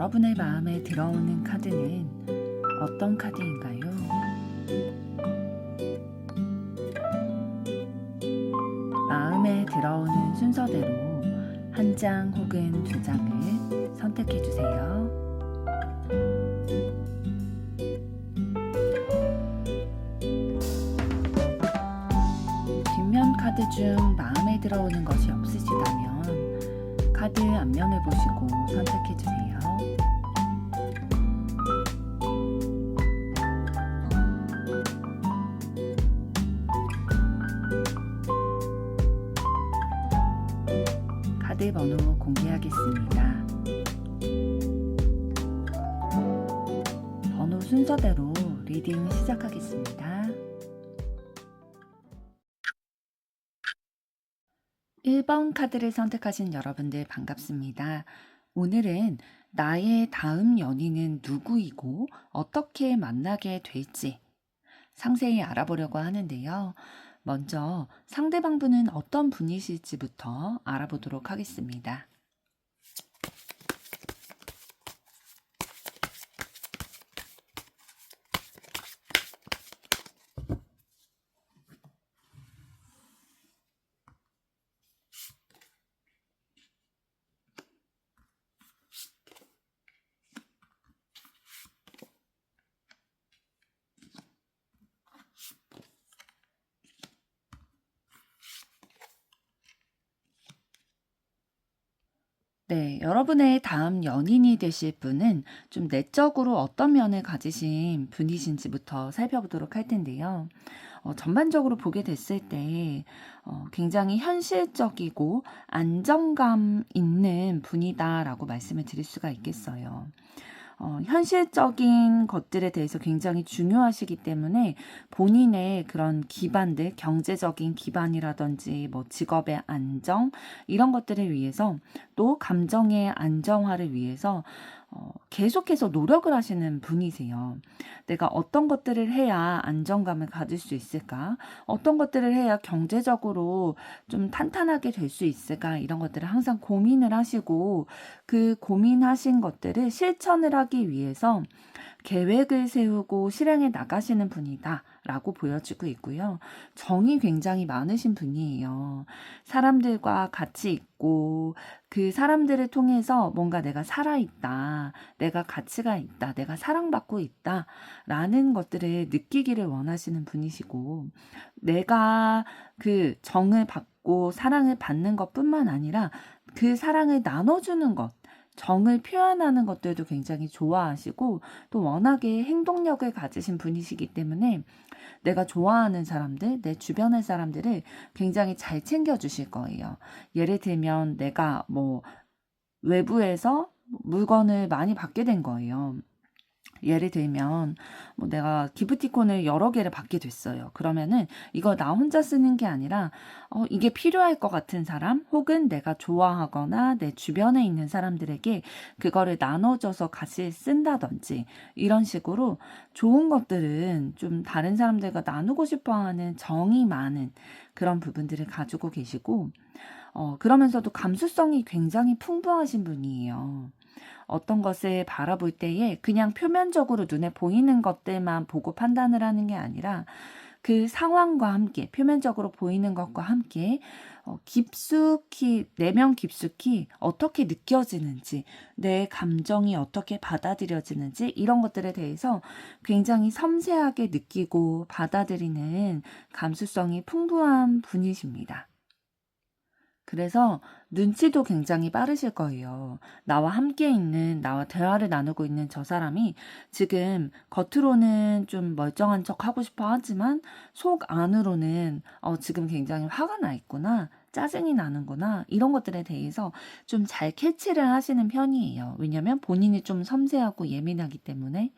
여러분의 마음에 들어오는 카드는 어떤 카드인가요? 마음에 들어오는 순서대로 한 장 혹은 두 장을 선택해 주세요. 뒷면 카드 중 마음에 들어오는 것이 없으시다면 카드 앞면을 보시고 선택해 주세요. 카드 번호 공개하겠습니다. 번호 순서대로 리딩 시작하겠습니다. 1번 카드를 선택하신 여러분들 반갑습니다. 오늘은 나의 다음 연인은 누구이고 어떻게 만나게 될지 상세히 알아보려고 하는데요. 먼저 상대방분은 어떤 분이실지부터 알아보도록 하겠습니다. 네, 여러분의 다음 연인이 되실 분은 좀 내적으로 어떤 면을 가지신 분이신지부터 살펴보도록 할 텐데요. 전반적으로 보게 됐을 때 굉장히 현실적이고 안정감 있는 분이다라고 말씀을 드릴 수가 있겠어요. 현실적인 것들에 대해서 굉장히 중요하시기 때문에 본인의 그런 기반들, 경제적인 기반이라든지 뭐 직업의 안정 이런 것들을 위해서 또 감정의 안정화를 위해서 계속해서 노력을 하시는 분이세요. 내가 어떤 것들을 해야 안정감을 가질 수 있을까? 어떤 것들을 해야 경제적으로 좀 탄탄하게 될 수 있을까? 이런 것들을 항상 고민을 하시고 그 고민하신 것들을 실천을 하기 위해서 계획을 세우고 실행해 나가시는 분이다 라고 보여지고 있고요. 정이 굉장히 많으신 분이에요. 사람들과 같이 있고 그 사람들을 통해서 뭔가 내가 살아있다, 내가 가치가 있다, 내가 사랑받고 있다 라는 것들을 느끼기를 원하시는 분이시고 내가 그 정을 받고 사랑을 받는 것뿐만 아니라 그 사랑을 나눠주는 것 정을 표현하는 것들도 굉장히 좋아하시고 또 워낙에 행동력을 가지신 분이시기 때문에 내가 좋아하는 사람들, 내 주변의 사람들을 굉장히 잘 챙겨주실 거예요. 예를 들면 내가 뭐 외부에서 물건을 많이 받게 된 거예요. 예를 들면 뭐 내가 기프티콘을 여러 개를 받게 됐어요. 그러면은 이거 나 혼자 쓰는 게 아니라 이게 필요할 것 같은 사람 혹은 내가 좋아하거나 내 주변에 있는 사람들에게 그거를 나눠줘서 같이 쓴다든지 이런 식으로 좋은 것들은 좀 다른 사람들과 나누고 싶어하는 정이 많은 그런 부분들을 가지고 계시고 그러면서도 감수성이 굉장히 풍부하신 분이에요. 어떤 것을 바라볼 때에 그냥 표면적으로 눈에 보이는 것들만 보고 판단을 하는 게 아니라 그 상황과 함께 표면적으로 보이는 것과 함께 깊숙이 내면 깊숙이 어떻게 느껴지는지 내 감정이 어떻게 받아들여지는지 이런 것들에 대해서 굉장히 섬세하게 느끼고 받아들이는 감수성이 풍부한 분이십니다. 그래서 눈치도 굉장히 빠르실 거예요. 나와 함께 있는, 나와 대화를 나누고 있는 저 사람이 지금 겉으로는 좀 멀쩡한 척 하고 싶어 하지만 속 안으로는 지금 굉장히 화가 나 있구나, 짜증이 나는구나, 이런 것들에 대해서 좀 잘 캐치를 하시는 편이에요. 왜냐면 본인이 좀 섬세하고 예민하기 때문에.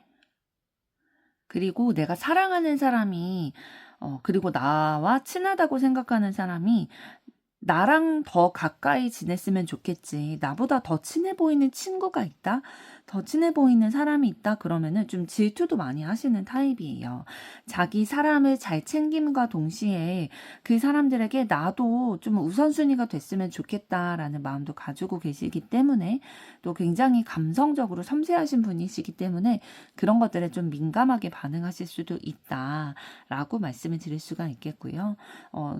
그리고 내가 사랑하는 사람이, 그리고 나와 친하다고 생각하는 사람이 나랑 더 가까이 지냈으면 좋겠지. 나보다 더 친해 보이는 친구가 있다? 더 친해 보이는 사람이 있다? 그러면은 좀 질투도 많이 하시는 타입이에요. 자기 사람을 잘 챙김과 동시에 그 사람들에게 나도 좀 우선순위가 됐으면 좋겠다라는 마음도 가지고 계시기 때문에, 또 굉장히 감성적으로 섬세하신 분이시기 때문에 그런 것들에 좀 민감하게 반응하실 수도 있다라고 말씀을 드릴 수가 있겠고요.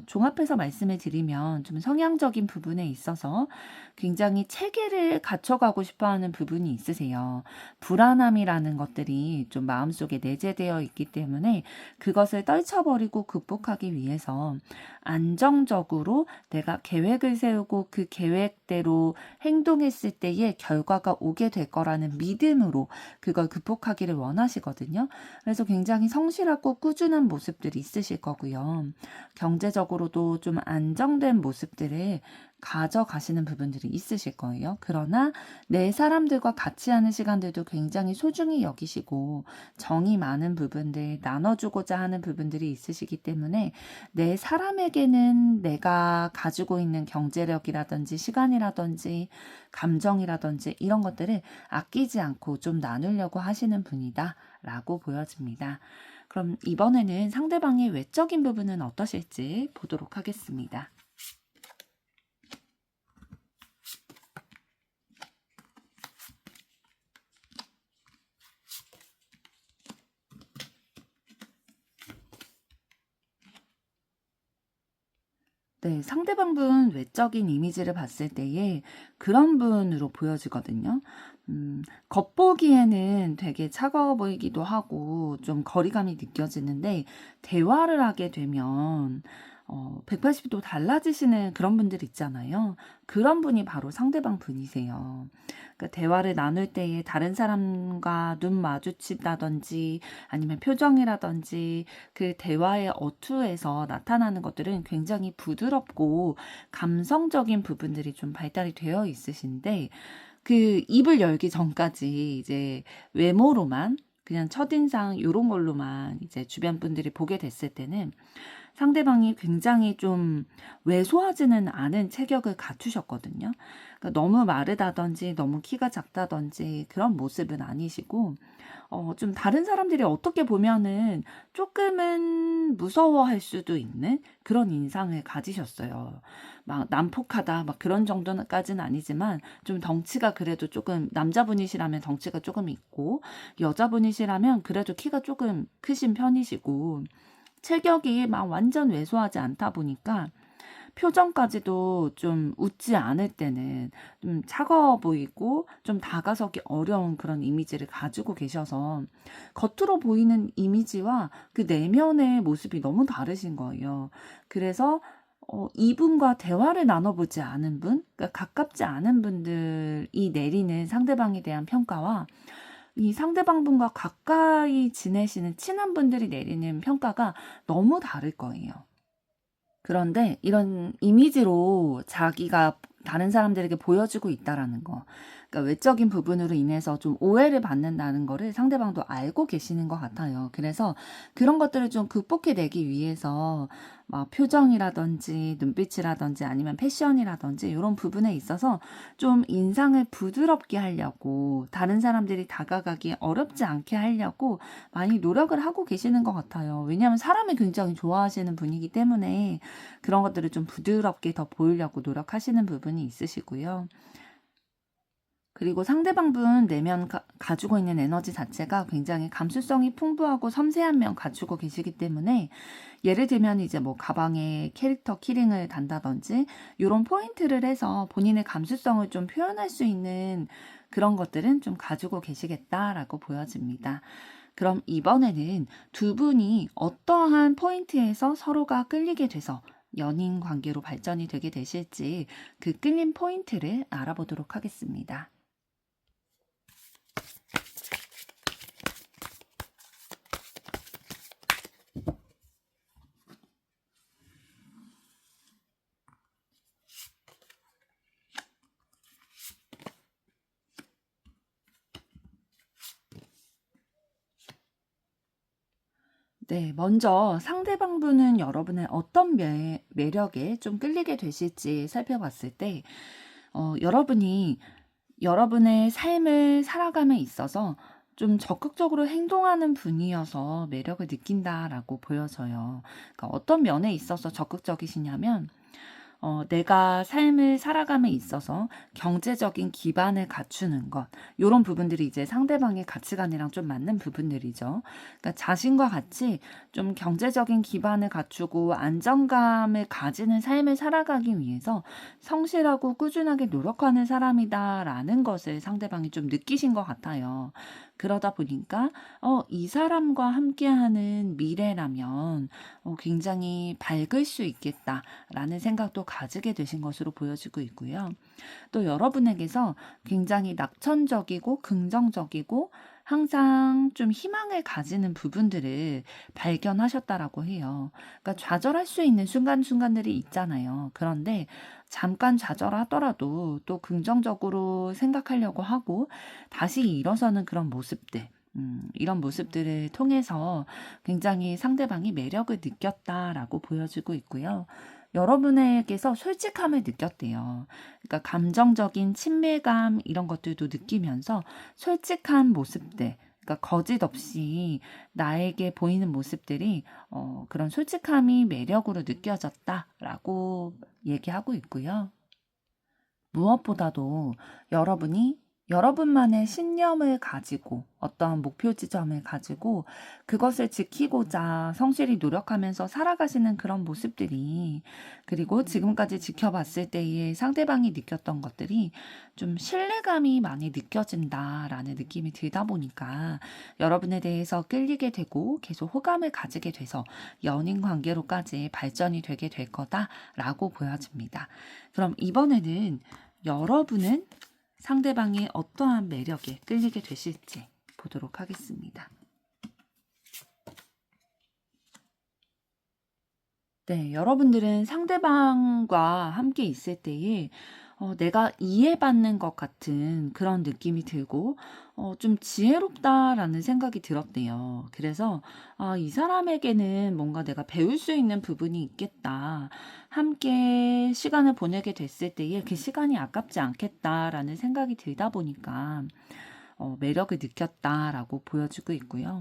종합해서 말씀을 드리면 좀 성향적인 부분에 있어서 굉장히 체계를 갖춰가고 싶어 하는 부분이 있으세요. 불안함이라는 것들이 좀 마음속에 내재되어 있기 때문에 그것을 떨쳐버리고 극복하기 위해서 안정적으로 내가 계획을 세우고 그 계획대로 행동했을 때의 결과가 오게 될 거라는 믿음으로 그걸 극복하기를 원하시거든요. 그래서 굉장히 성실하고 꾸준한 모습들이 있으실 거고요. 경제적으로도 좀 안정된 모습들을 가져가시는 부분들이 있으실 거예요. 그러나 내 사람들과 같이 하는 시간들도 굉장히 소중히 여기시고 정이 많은 부분들, 나눠주고자 하는 부분들이 있으시기 때문에 내 사람에게는 내가 가지고 있는 경제력이라든지 시간이라든지 감정이라든지 이런 것들을 아끼지 않고 좀 나누려고 하시는 분이다 라고 보여집니다. 그럼 이번에는 상대방의 외적인 부분은 어떠실지 보도록 하겠습니다. 네, 상대방 분 외적인 이미지를 봤을 때에 그런 분으로 보여지거든요. 겉보기에는 되게 차가워 보이기도 하고 좀 거리감이 느껴지는데 대화를 하게 되면 180도 달라지시는 그런 분들 있잖아요. 그런 분이 바로 상대방 분이세요. 그러니까 대화를 나눌 때에 다른 사람과 눈 마주친다든지 아니면 표정이라든지 그 대화의 어투에서 나타나는 것들은 굉장히 부드럽고 감성적인 부분들이 좀 발달이 되어 있으신데 그 입을 열기 전까지 이제 외모로만 그냥 첫인상 요런 걸로만 이제 주변 분들이 보게 됐을 때는 상대방이 굉장히 좀 왜소하지는 않은 체격을 갖추셨거든요. 그러니까 너무 마르다든지 너무 키가 작다든지 그런 모습은 아니시고 좀 다른 사람들이 어떻게 보면은 조금은 무서워할 수도 있는 그런 인상을 가지셨어요. 막 난폭하다 막 그런 정도까지는 아니지만 좀 덩치가 그래도 조금 남자분이시라면 덩치가 조금 있고 여자분이시라면 그래도 키가 조금 크신 편이시고 체격이 막 완전 왜소하지 않다 보니까 표정까지도 좀 웃지 않을 때는 좀 차가워 보이고 좀 다가서기 어려운 그런 이미지를 가지고 계셔서 겉으로 보이는 이미지와 그 내면의 모습이 너무 다르신 거예요. 그래서 이분과 대화를 나눠보지 않은 분, 그러니까 가깝지 않은 분들이 내리는 상대방에 대한 평가와 이 상대방 분과 가까이 지내시는 친한 분들이 내리는 평가가 너무 다를 거예요. 그런데 이런 이미지로 자기가 다른 사람들에게 보여주고 있다라는 거. 그러니까 외적인 부분으로 인해서 좀 오해를 받는다는 거를 상대방도 알고 계시는 것 같아요. 그래서 그런 것들을 좀 극복해내기 위해서 막 표정이라든지 눈빛이라든지 아니면 패션이라든지 이런 부분에 있어서 좀 인상을 부드럽게 하려고 다른 사람들이 다가가기 어렵지 않게 하려고 많이 노력을 하고 계시는 것 같아요. 왜냐하면 사람을 굉장히 좋아하시는 분이기 때문에 그런 것들을 좀 부드럽게 더 보이려고 노력하시는 부분이 있으시고요. 그리고 상대방 분 내면 가지고 있는 에너지 자체가 굉장히 감수성이 풍부하고 섬세한 면 갖추고 계시기 때문에 예를 들면 이제 뭐 가방에 캐릭터 키링을 단다든지 이런 포인트를 해서 본인의 감수성을 좀 표현할 수 있는 그런 것들은 좀 가지고 계시겠다라고 보여집니다. 그럼 이번에는 두 분이 어떠한 포인트에서 서로가 끌리게 돼서 연인 관계로 발전이 되게 되실지 그 끌림 포인트를 알아보도록 하겠습니다. 네, 먼저 상대방분은 여러분의 어떤 매력에 좀 끌리게 되실지 살펴봤을 때, 여러분이 여러분의 삶을 살아감에 있어서 좀 적극적으로 행동하는 분이어서 매력을 느낀다라고 보여져요. 그러니까 어떤 면에 있어서 적극적이시냐면, 내가 삶을 살아감에 있어서 경제적인 기반을 갖추는 것, 요런 부분들이 이제 상대방의 가치관이랑 좀 맞는 부분들이죠. 그러니까 자신과 같이 좀 경제적인 기반을 갖추고 안정감을 가지는 삶을 살아가기 위해서 성실하고 꾸준하게 노력하는 사람이다라는 것을 상대방이 좀 느끼신 것 같아요. 그러다 보니까 이 사람과 함께하는 미래라면 굉장히 밝을 수 있겠다라는 생각도 가지게 되신 것으로 보여지고 있고요. 또 여러분에게서 굉장히 낙천적이고 긍정적이고 항상 좀 희망을 가지는 부분들을 발견하셨다라고 해요. 그러니까 좌절할 수 있는 순간순간들이 있잖아요. 그런데 잠깐 좌절하더라도 또 긍정적으로 생각하려고 하고 다시 일어서는 그런 모습들. 이런 모습들을 통해서 굉장히 상대방이 매력을 느꼈다라고 보여지고 있고요. 여러분에게서 솔직함을 느꼈대요. 그러니까 감정적인 친밀감 이런 것들도 느끼면서 솔직한 모습들, 그러니까 거짓 없이 나에게 보이는 모습들이 그런 솔직함이 매력으로 느껴졌다라고 얘기하고 있고요. 무엇보다도 여러분이 여러분만의 신념을 가지고 어떤 목표 지점을 가지고 그것을 지키고자 성실히 노력하면서 살아가시는 그런 모습들이, 그리고 지금까지 지켜봤을 때의 상대방이 느꼈던 것들이 좀 신뢰감이 많이 느껴진다라는 느낌이 들다 보니까 여러분에 대해서 끌리게 되고 계속 호감을 가지게 돼서 연인 관계로까지 발전이 되게 될 거다라고 보여집니다. 그럼 이번에는 여러분은 상대방의 어떠한 매력에 끌리게 되실지 보도록 하겠습니다. 네, 여러분들은 상대방과 함께 있을 때에 내가 이해받는 것 같은 그런 느낌이 들고 좀 지혜롭다라는 생각이 들었대요. 그래서 이 사람에게는 뭔가 내가 배울 수 있는 부분이 있겠다. 함께 시간을 보내게 됐을 때에 그 시간이 아깝지 않겠다라는 생각이 들다 보니까 매력을 느꼈다라고 보여지고 있고요.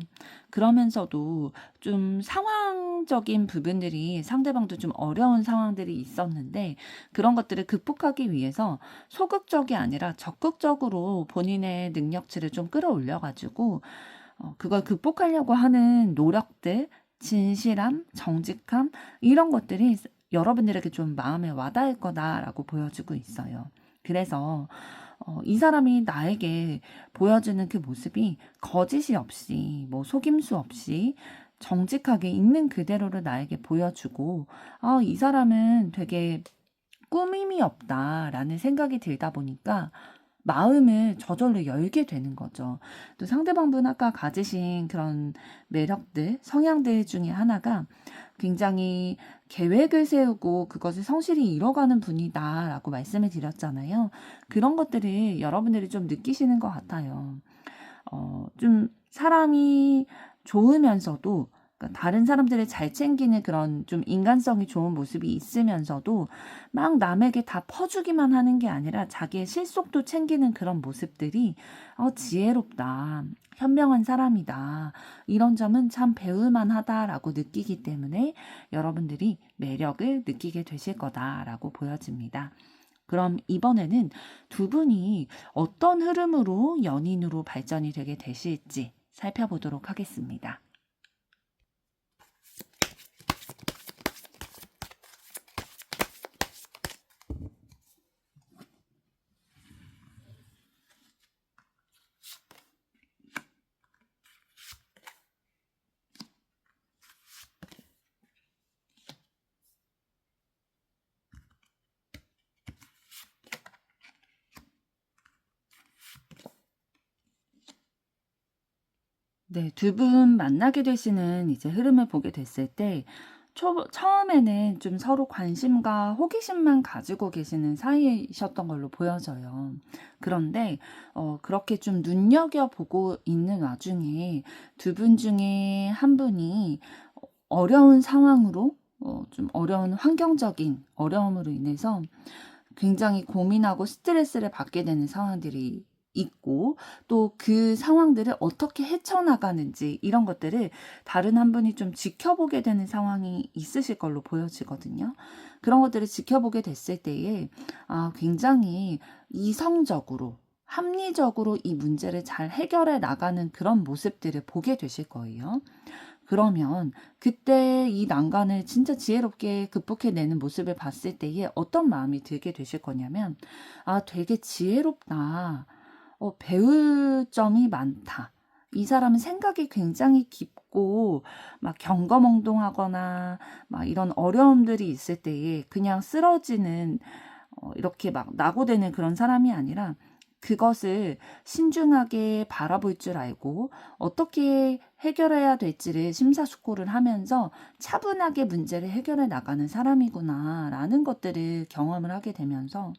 그러면서도 좀 상황적인 부분들이 상대방도 좀 어려운 상황들이 있었는데 그런 것들을 극복하기 위해서 소극적이 아니라 적극적으로 본인의 능력치를 좀 끌어올려가지고 그걸 극복하려고 하는 노력들, 진실함, 정직함 이런 것들이 여러분들에게 좀 마음에 와닿을 거다라고 보여지고 있어요. 그래서 이 사람이 나에게 보여주는 그 모습이 거짓이 없이, 뭐 속임수 없이 정직하게 있는 그대로를 나에게 보여주고, 이 사람은 되게 꾸밈이 없다라는 생각이 들다 보니까 마음을 저절로 열게 되는 거죠. 또 상대방분 아까 가지신 그런 매력들, 성향들 중에 하나가 굉장히 계획을 세우고 그것을 성실히 이뤄가는 분이다라고 말씀을 드렸잖아요. 그런 것들을 여러분들이 좀 느끼시는 것 같아요. 좀 사람이 좋으면서도, 그러니까 다른 사람들을 잘 챙기는 그런 좀 인간성이 좋은 모습이 있으면서도 막 남에게 다 퍼주기만 하는 게 아니라 자기의 실속도 챙기는 그런 모습들이 지혜롭다, 현명한 사람이다, 이런 점은 참 배울만 하다라고 느끼기 때문에 여러분들이 매력을 느끼게 되실 거다라고 보여집니다. 그럼 이번에는 두 분이 어떤 흐름으로 연인으로 발전이 되게 되실지 살펴보도록 하겠습니다. 네, 두 분 만나게 되시는 이제 흐름을 보게 됐을 때, 처음에는 좀 서로 관심과 호기심만 가지고 계시는 사이이셨던 걸로 보여져요. 그런데 그렇게 좀 눈여겨보고 있는 와중에 두 분 중에 한 분이 어려운 상황으로 좀 어려운 환경적인 어려움으로 인해서 굉장히 고민하고 스트레스를 받게 되는 상황들이 있고, 또 그 상황들을 어떻게 헤쳐나가는지 이런 것들을 다른 한 분이 좀 지켜보게 되는 상황이 있으실 걸로 보여지거든요. 그런 것들을 지켜보게 됐을 때에 굉장히 이성적으로 합리적으로 이 문제를 잘 해결해 나가는 그런 모습들을 보게 되실 거예요. 그러면 그때 이 난관을 진짜 지혜롭게 극복해내는 모습을 봤을 때에 어떤 마음이 들게 되실 거냐면, 되게 지혜롭다. 배울 점이 많다. 이 사람은 생각이 굉장히 깊고, 막 경거멍동하거나, 막 이런 어려움들이 있을 때에 그냥 쓰러지는, 이렇게 막 낙오되는 그런 사람이 아니라, 그것을 신중하게 바라볼 줄 알고 어떻게 해결해야 될지를 심사숙고를 하면서 차분하게 문제를 해결해 나가는 사람이구나라는 것들을 경험을 하게 되면서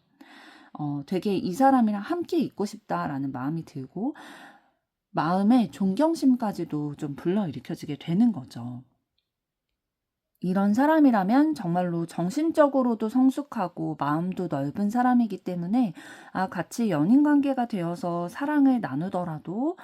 되게 이 사람이랑 함께 있고 싶다라는 마음이 들고 마음에 존경심까지도 좀 불러일으켜지게 되는 거죠. 이런 사람이라면 정말로 정신적으로도 성숙하고 마음도 넓은 사람이기 때문에 같이 연인 관계가 되어서 사랑을 나누더라도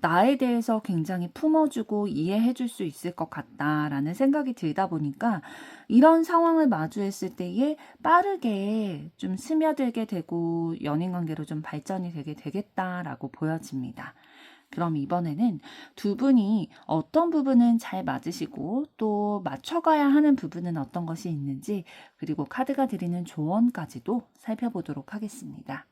나에 대해서 굉장히 품어주고 이해해줄 수 있을 것 같다라는 생각이 들다 보니까 이런 상황을 마주했을 때에 빠르게 좀 스며들게 되고 연인 관계로 좀 발전이 되게 되겠다라고 보여집니다. 그럼 이번에는 두 분이 어떤 부분은 잘 맞으시고 또 맞춰가야 하는 부분은 어떤 것이 있는지, 그리고 카드가 드리는 조언까지도 살펴보도록 하겠습니다.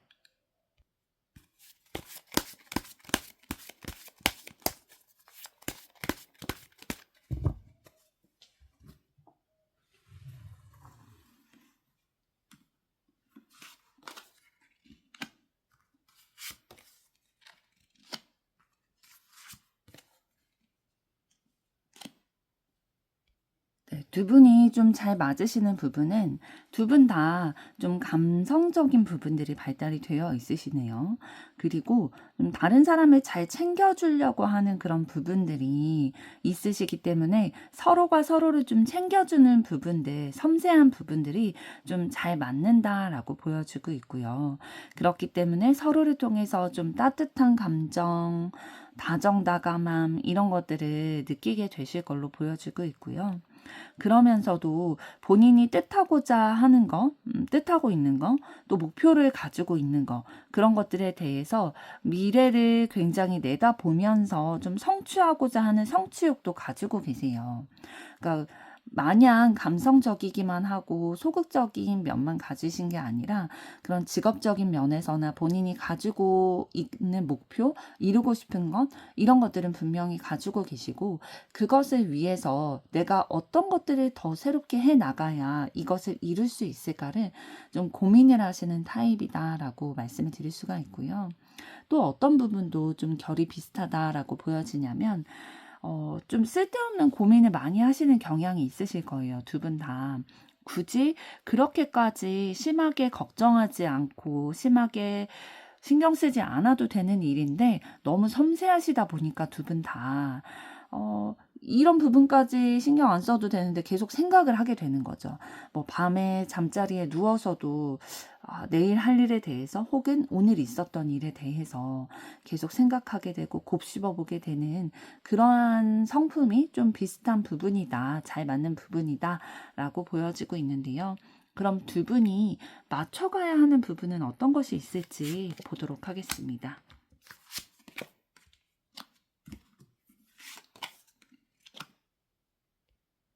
네, 두 분이 좀 잘 맞으시는 부분은 두 분 다 좀 감성적인 부분들이 발달이 되어 있으시네요. 그리고 좀 다른 사람을 잘 챙겨주려고 하는 그런 부분들이 있으시기 때문에 서로가 서로를 좀 챙겨주는 부분들, 섬세한 부분들이 좀 잘 맞는다라고 보여주고 있고요. 그렇기 때문에 서로를 통해서 좀 따뜻한 감정, 다정다감함 이런 것들을 느끼게 되실 걸로 보여지고 있고요. 그러면서도 본인이 뜻하고자 하는 거, 뜻하고 있는 거, 또 목표를 가지고 있는 거, 그런 것들에 대해서 미래를 굉장히 내다보면서 좀 성취하고자 하는 성취욕도 가지고 계세요. 그러니까 마냥 감성적이기만 하고 소극적인 면만 가지신 게 아니라 그런 직업적인 면에서나 본인이 가지고 있는 목표, 이루고 싶은 것, 이런 것들은 분명히 가지고 계시고, 그것을 위해서 내가 어떤 것들을 더 새롭게 해 나가야 이것을 이룰 수 있을까를 좀 고민을 하시는 타입이다라고 말씀을 드릴 수가 있고요. 또 어떤 부분도 좀 결이 비슷하다라고 보여지냐면 좀 쓸데없는 고민을 많이 하시는 경향이 있으실 거예요. 두 분 다. 굳이 그렇게까지 심하게 걱정하지 않고 심하게 신경 쓰지 않아도 되는 일인데 너무 섬세하시다 보니까 두 분 다 이런 부분까지 신경 안 써도 되는데 계속 생각을 하게 되는 거죠. 뭐 밤에 잠자리에 누워서도 내일 할 일에 대해서 혹은 오늘 있었던 일에 대해서 계속 생각하게 되고 곱씹어 보게 되는 그러한 성품이 좀 비슷한 부분이다, 잘 맞는 부분이다 라고 보여지고 있는데요. 그럼 두 분이 맞춰가야 하는 부분은 어떤 것이 있을지 보도록 하겠습니다.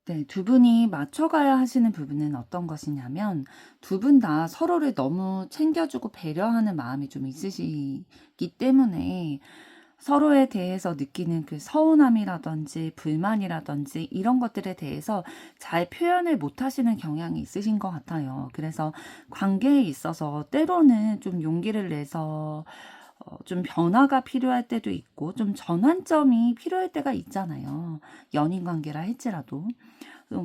네, 두 분이 맞춰가야 하시는 부분은 어떤 것이냐면 두 분 다 서로를 너무 챙겨주고 배려하는 마음이 좀 있으시기 때문에 서로에 대해서 느끼는 그 서운함이라든지 불만이라든지 이런 것들에 대해서 잘 표현을 못 하시는 경향이 있으신 것 같아요. 그래서 관계에 있어서 때로는 좀 용기를 내서 좀 변화가 필요할 때도 있고 좀 전환점이 필요할 때가 있잖아요. 연인 관계라 할지라도.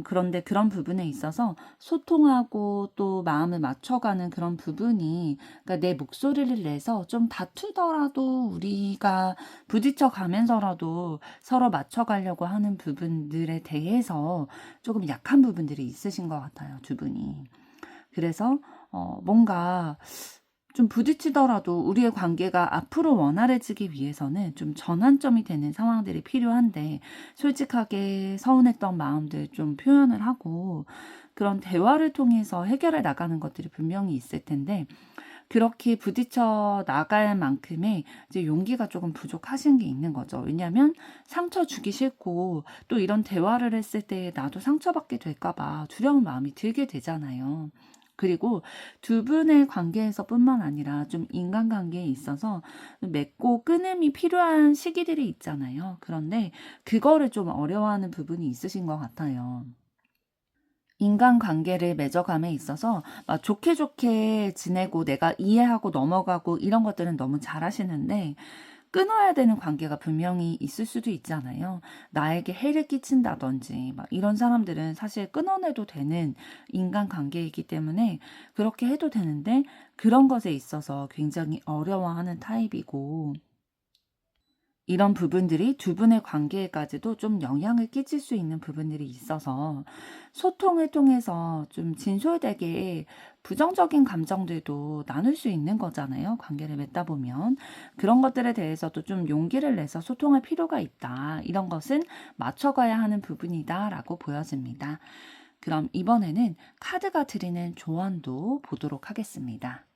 그런데 그런 부분에 있어서 소통하고 또 마음을 맞춰가는 그런 부분이, 그러니까 내 목소리를 내서 좀 다투더라도 우리가 부딪혀 가면서라도 서로 맞춰가려고 하는 부분들에 대해서 조금 약한 부분들이 있으신 것 같아요, 두 분이. 그래서 뭔가 좀 부딪히더라도 우리의 관계가 앞으로 원활해지기 위해서는 좀 전환점이 되는 상황들이 필요한데, 솔직하게 서운했던 마음들 좀 표현을 하고 그런 대화를 통해서 해결해 나가는 것들이 분명히 있을 텐데, 그렇게 부딪혀 나갈 만큼의 이제 용기가 조금 부족하신 게 있는 거죠. 왜냐하면 상처 주기 싫고 또 이런 대화를 했을 때 나도 상처받게 될까봐 두려운 마음이 들게 되잖아요. 그리고 두 분의 관계에서 뿐만 아니라 좀 인간관계에 있어서 맺고 끊음이 필요한 시기들이 있잖아요. 그런데 그거를 좀 어려워하는 부분이 있으신 것 같아요. 인간관계를 맺어감에 있어서 막 좋게 좋게 지내고 내가 이해하고 넘어가고 이런 것들은 너무 잘하시는데, 끊어야 되는 관계가 분명히 있을 수도 있잖아요. 나에게 해를 끼친다든지 막 이런 사람들은 사실 끊어내도 되는 인간관계이기 때문에 그렇게 해도 되는데, 그런 것에 있어서 굉장히 어려워하는 타입이고, 이런 부분들이 두 분의 관계에까지도 좀 영향을 끼칠 수 있는 부분들이 있어서 소통을 통해서 좀 진솔되게 부정적인 감정들도 나눌 수 있는 거잖아요. 관계를 맺다 보면. 그런 것들에 대해서도 좀 용기를 내서 소통할 필요가 있다. 이런 것은 맞춰가야 하는 부분이다라고 보여집니다. 그럼 이번에는 카드가 드리는 조언도 보도록 하겠습니다.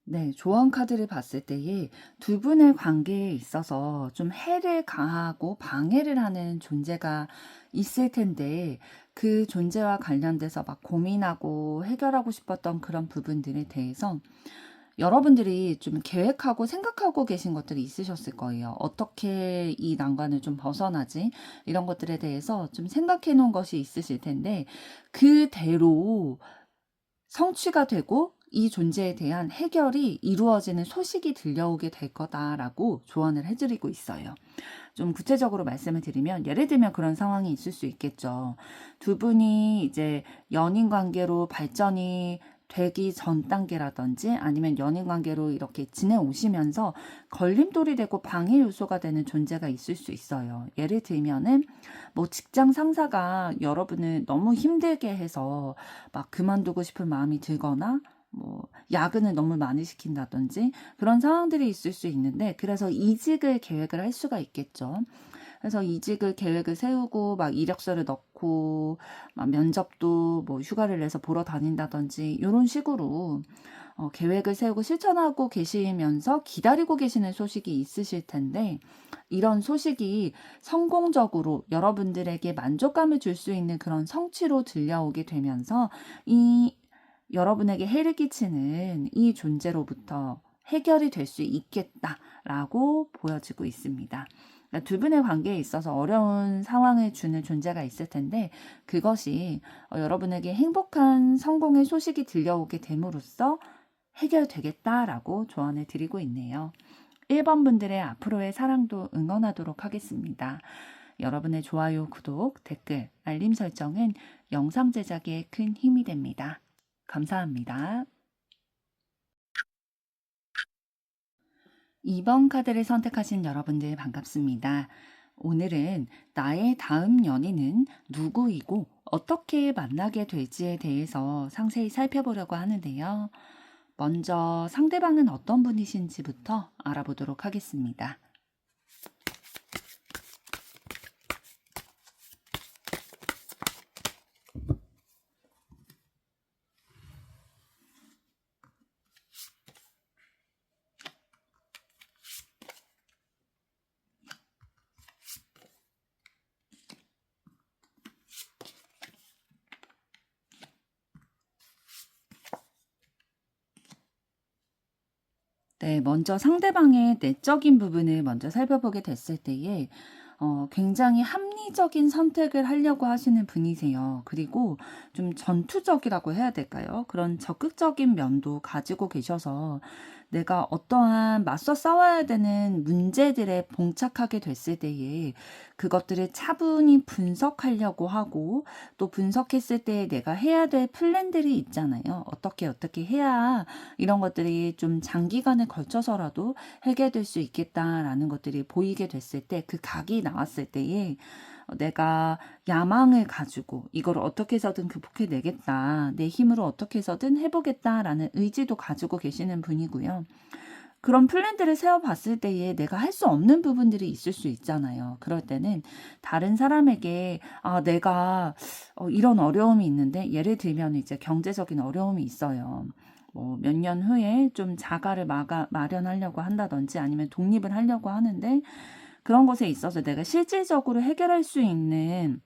네, 조언 카드를 봤을 때에 두 분의 관계에 있어서 좀 해를 가하고 방해를 하는 존재가 있을 텐데, 그 존재와 관련돼서 막 고민하고 해결하고 싶었던 그런 부분들에 대해서 여러분들이 좀 계획하고 생각하고 계신 것들이 있으셨을 거예요. 어떻게 이 난관을 좀 벗어나지? 이런 것들에 대해서 좀 생각해 놓은 것이 있으실 텐데, 그대로 성취가 되고 이 존재에 대한 해결이 이루어지는 소식이 들려오게 될 거다라고 조언을 해드리고 있어요. 좀 구체적으로 말씀을 드리면, 예를 들면 그런 상황이 있을 수 있겠죠. 두 분이 이제 연인 관계로 발전이 되기 전 단계라든지 아니면 연인 관계로 이렇게 지내오시면서 걸림돌이 되고 방해 요소가 되는 존재가 있을 수 있어요. 예를 들면은 뭐 직장 상사가 여러분을 너무 힘들게 해서 막 그만두고 싶은 마음이 들거나 뭐 야근을 너무 많이 시킨다든지 그런 상황들이 있을 수 있는데, 그래서 이직을 계획을 할 수가 있겠죠. 그래서 이직을 계획을 세우고 막 이력서를 넣고 막 면접도 뭐 휴가를 내서 보러 다닌다든지 이런 식으로 계획을 세우고 실천하고 계시면서 기다리고 계시는 소식이 있으실 텐데, 이런 소식이 성공적으로 여러분들에게 만족감을 줄 수 있는 그런 성취로 들려오게 되면서 이 여러분에게 해를 끼치는 이 존재로부터 해결이 될 수 있겠다라고 보여지고 있습니다. 그러니까 두 분의 관계에 있어서 어려운 상황을 주는 존재가 있을 텐데, 그것이 여러분에게 행복한 성공의 소식이 들려오게 됨으로써 해결되겠다라고 조언을 드리고 있네요. 1번 분들의 앞으로의 사랑도 응원하도록 하겠습니다. 여러분의 좋아요, 구독, 댓글, 알림 설정은 영상 제작에 큰 힘이 됩니다. 감사합니다. 2번 카드를 선택하신 여러분들 반갑습니다. 오늘은 나의 다음 연인은 누구이고 어떻게 만나게 될지에 대해서 상세히 살펴보려고 하는데요. 먼저 상대방은 어떤 분이신지부터 알아보도록 하겠습니다. 네, 먼저 상대방의 내적인 부분을 먼저 살펴보게 됐을 때에 굉장히 합리적인 선택을 하려고 하시는 분이세요. 그리고 좀 전투적이라고 해야 될까요? 그런 적극적인 면도 가지고 계셔서 내가 어떠한 맞서 싸워야 되는 문제들에 봉착하게 됐을 때에 그것들을 차분히 분석하려고 하고, 또 분석했을 때 내가 해야 될 플랜들이 있잖아요. 어떻게 해야 이런 것들이 좀 장기간에 걸쳐서라도 해결될 수 있겠다라는 것들이 보이게 됐을 때, 그 각이 나왔을 때에 내가 야망을 가지고 이걸 어떻게 해서든 극복해내겠다, 내 힘으로 어떻게 해서든 해보겠다라는 의지도 가지고 계시는 분이고요. 그런 플랜들을 세워봤을 때에 내가 할 수 없는 부분들이 있을 수 있잖아요. 그럴 때는 다른 사람에게 내가 이런 어려움이 있는데, 예를 들면 이제 경제적인 어려움이 있어요. 뭐 몇 년 후에 좀 자가를 마련하려고 한다든지 아니면 독립을 하려고 하는데, 그런 것에 있어서 내가 실질적으로 해결할 수 있는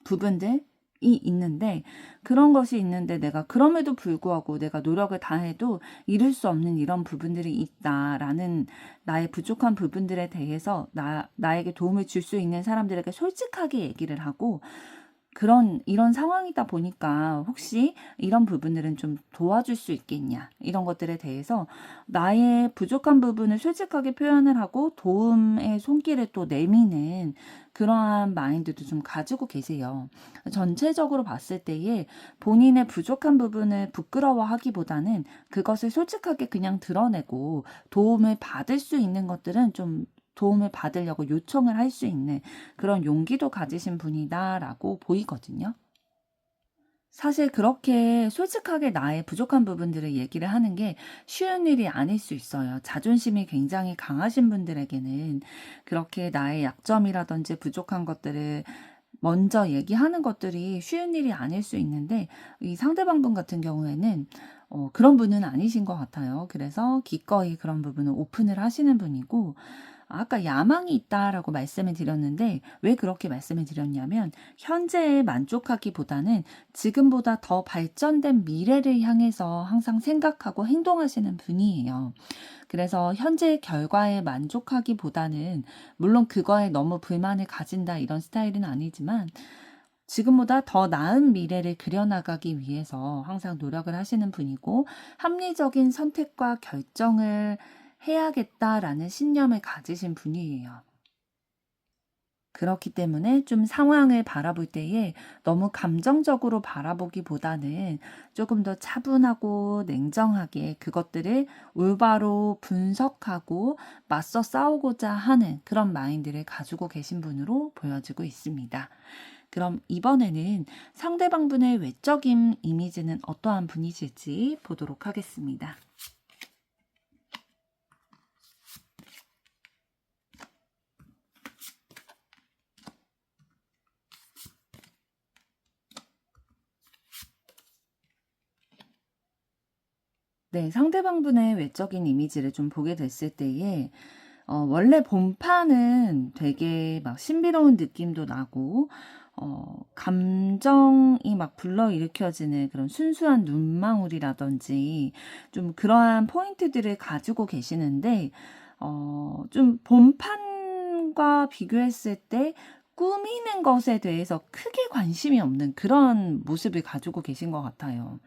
부분들이 있는데, 그런 것이 있는데 내가 그럼에도 불구하고 내가 노력을 다해도 이룰 수 없는 이런 부분들이 있다라는 나의 부족한 부분들에 대해서 나에게 도움을 줄 수 있는 사람들에게 솔직하게 얘기를 하고, 이런 상황이다 보니까 혹시 이런 부분들은 좀 도와줄 수 있겠냐, 이런 것들에 대해서 나의 부족한 부분을 솔직하게 표현을 하고 도움의 손길을 또 내미는 그러한 마인드도 좀 가지고 계세요. 전체적으로 봤을 때에 본인의 부족한 부분을 부끄러워하기보다는 그것을 솔직하게 그냥 드러내고, 도움을 받을 수 있는 것들은 좀 도움을 받으려고 요청을 할 수 있는 그런 용기도 가지신 분이다라고 보이거든요. 사실 그렇게 솔직하게 나의 부족한 부분들을 얘기를 하는 게 쉬운 일이 아닐 수 있어요. 자존심이 굉장히 강하신 분들에게는 그렇게 나의 약점이라든지 부족한 것들을 먼저 얘기하는 것들이 쉬운 일이 아닐 수 있는데, 이 상대방 분 같은 경우에는 그런 분은 아니신 것 같아요. 그래서 기꺼이 그런 부분을 오픈을 하시는 분이고, 아까 야망이 있다라고 말씀을 드렸는데, 왜 그렇게 말씀을 드렸냐면 현재에 만족하기보다는 지금보다 더 발전된 미래를 향해서 항상 생각하고 행동하시는 분이에요. 그래서 현재의 결과에 만족하기보다는, 물론 그거에 너무 불만을 가진다 이런 스타일은 아니지만, 지금보다 더 나은 미래를 그려나가기 위해서 항상 노력을 하시는 분이고, 합리적인 선택과 결정을 해야겠다라는 신념을 가지신 분이에요. 그렇기 때문에 좀 상황을 바라볼 때에 너무 감정적으로 바라보기보다는 조금 더 차분하고 냉정하게 그것들을 올바로 분석하고 맞서 싸우고자 하는 그런 마인드를 가지고 계신 분으로 보여지고 있습니다. 그럼 이번에는 상대방 분의 외적인 이미지는 어떠한 분이실지 보도록 하겠습니다. 네, 상대방 분의 외적인 이미지를 좀 보게 됐을 때에 원래 본판은 되게 막 신비로운 느낌도 나고, 감정이 막 불러일으켜지는 그런 순수한 눈망울이라든지 좀 그러한 포인트들을 가지고 계시는데, 좀 본판과 비교했을 때 꾸미는 것에 대해서 크게 관심이 없는 그런 모습을 가지고 계신 것 같아요.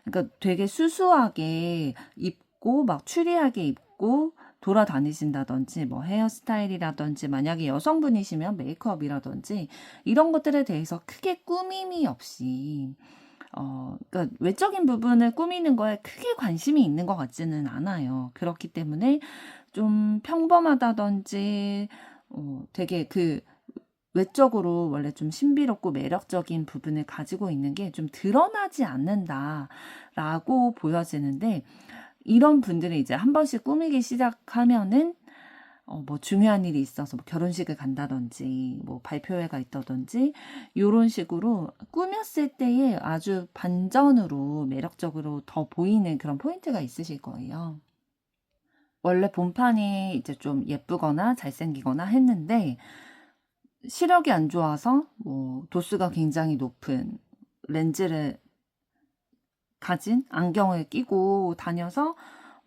그러니까 되게 수수하게 입고 막 추리하게 입고 돌아다니신다든지, 뭐 헤어스타일이라든지, 만약에 여성분이시면 메이크업이라든지 이런 것들에 대해서 크게 꾸밈이 없이 그러니까 외적인 부분을 꾸미는 거에 크게 관심이 있는 것 같지는 않아요. 그렇기 때문에 좀 평범하다든지 되게 그 외적으로 원래 좀 신비롭고 매력적인 부분을 가지고 있는 게 좀 드러나지 않는다라고 보여지는데, 이런 분들은 이제 한 번씩 꾸미기 시작하면은 뭐 중요한 일이 있어서 뭐 결혼식을 간다든지 뭐 발표회가 있다든지 요런 식으로 꾸몄을 때에 아주 반전으로 매력적으로 더 보이는 그런 포인트가 있으실 거예요. 원래 본판이 이제 좀 예쁘거나 잘생기거나 했는데, 시력이 안 좋아서 뭐 도수가 굉장히 높은 렌즈를 가진 안경을 끼고 다녀서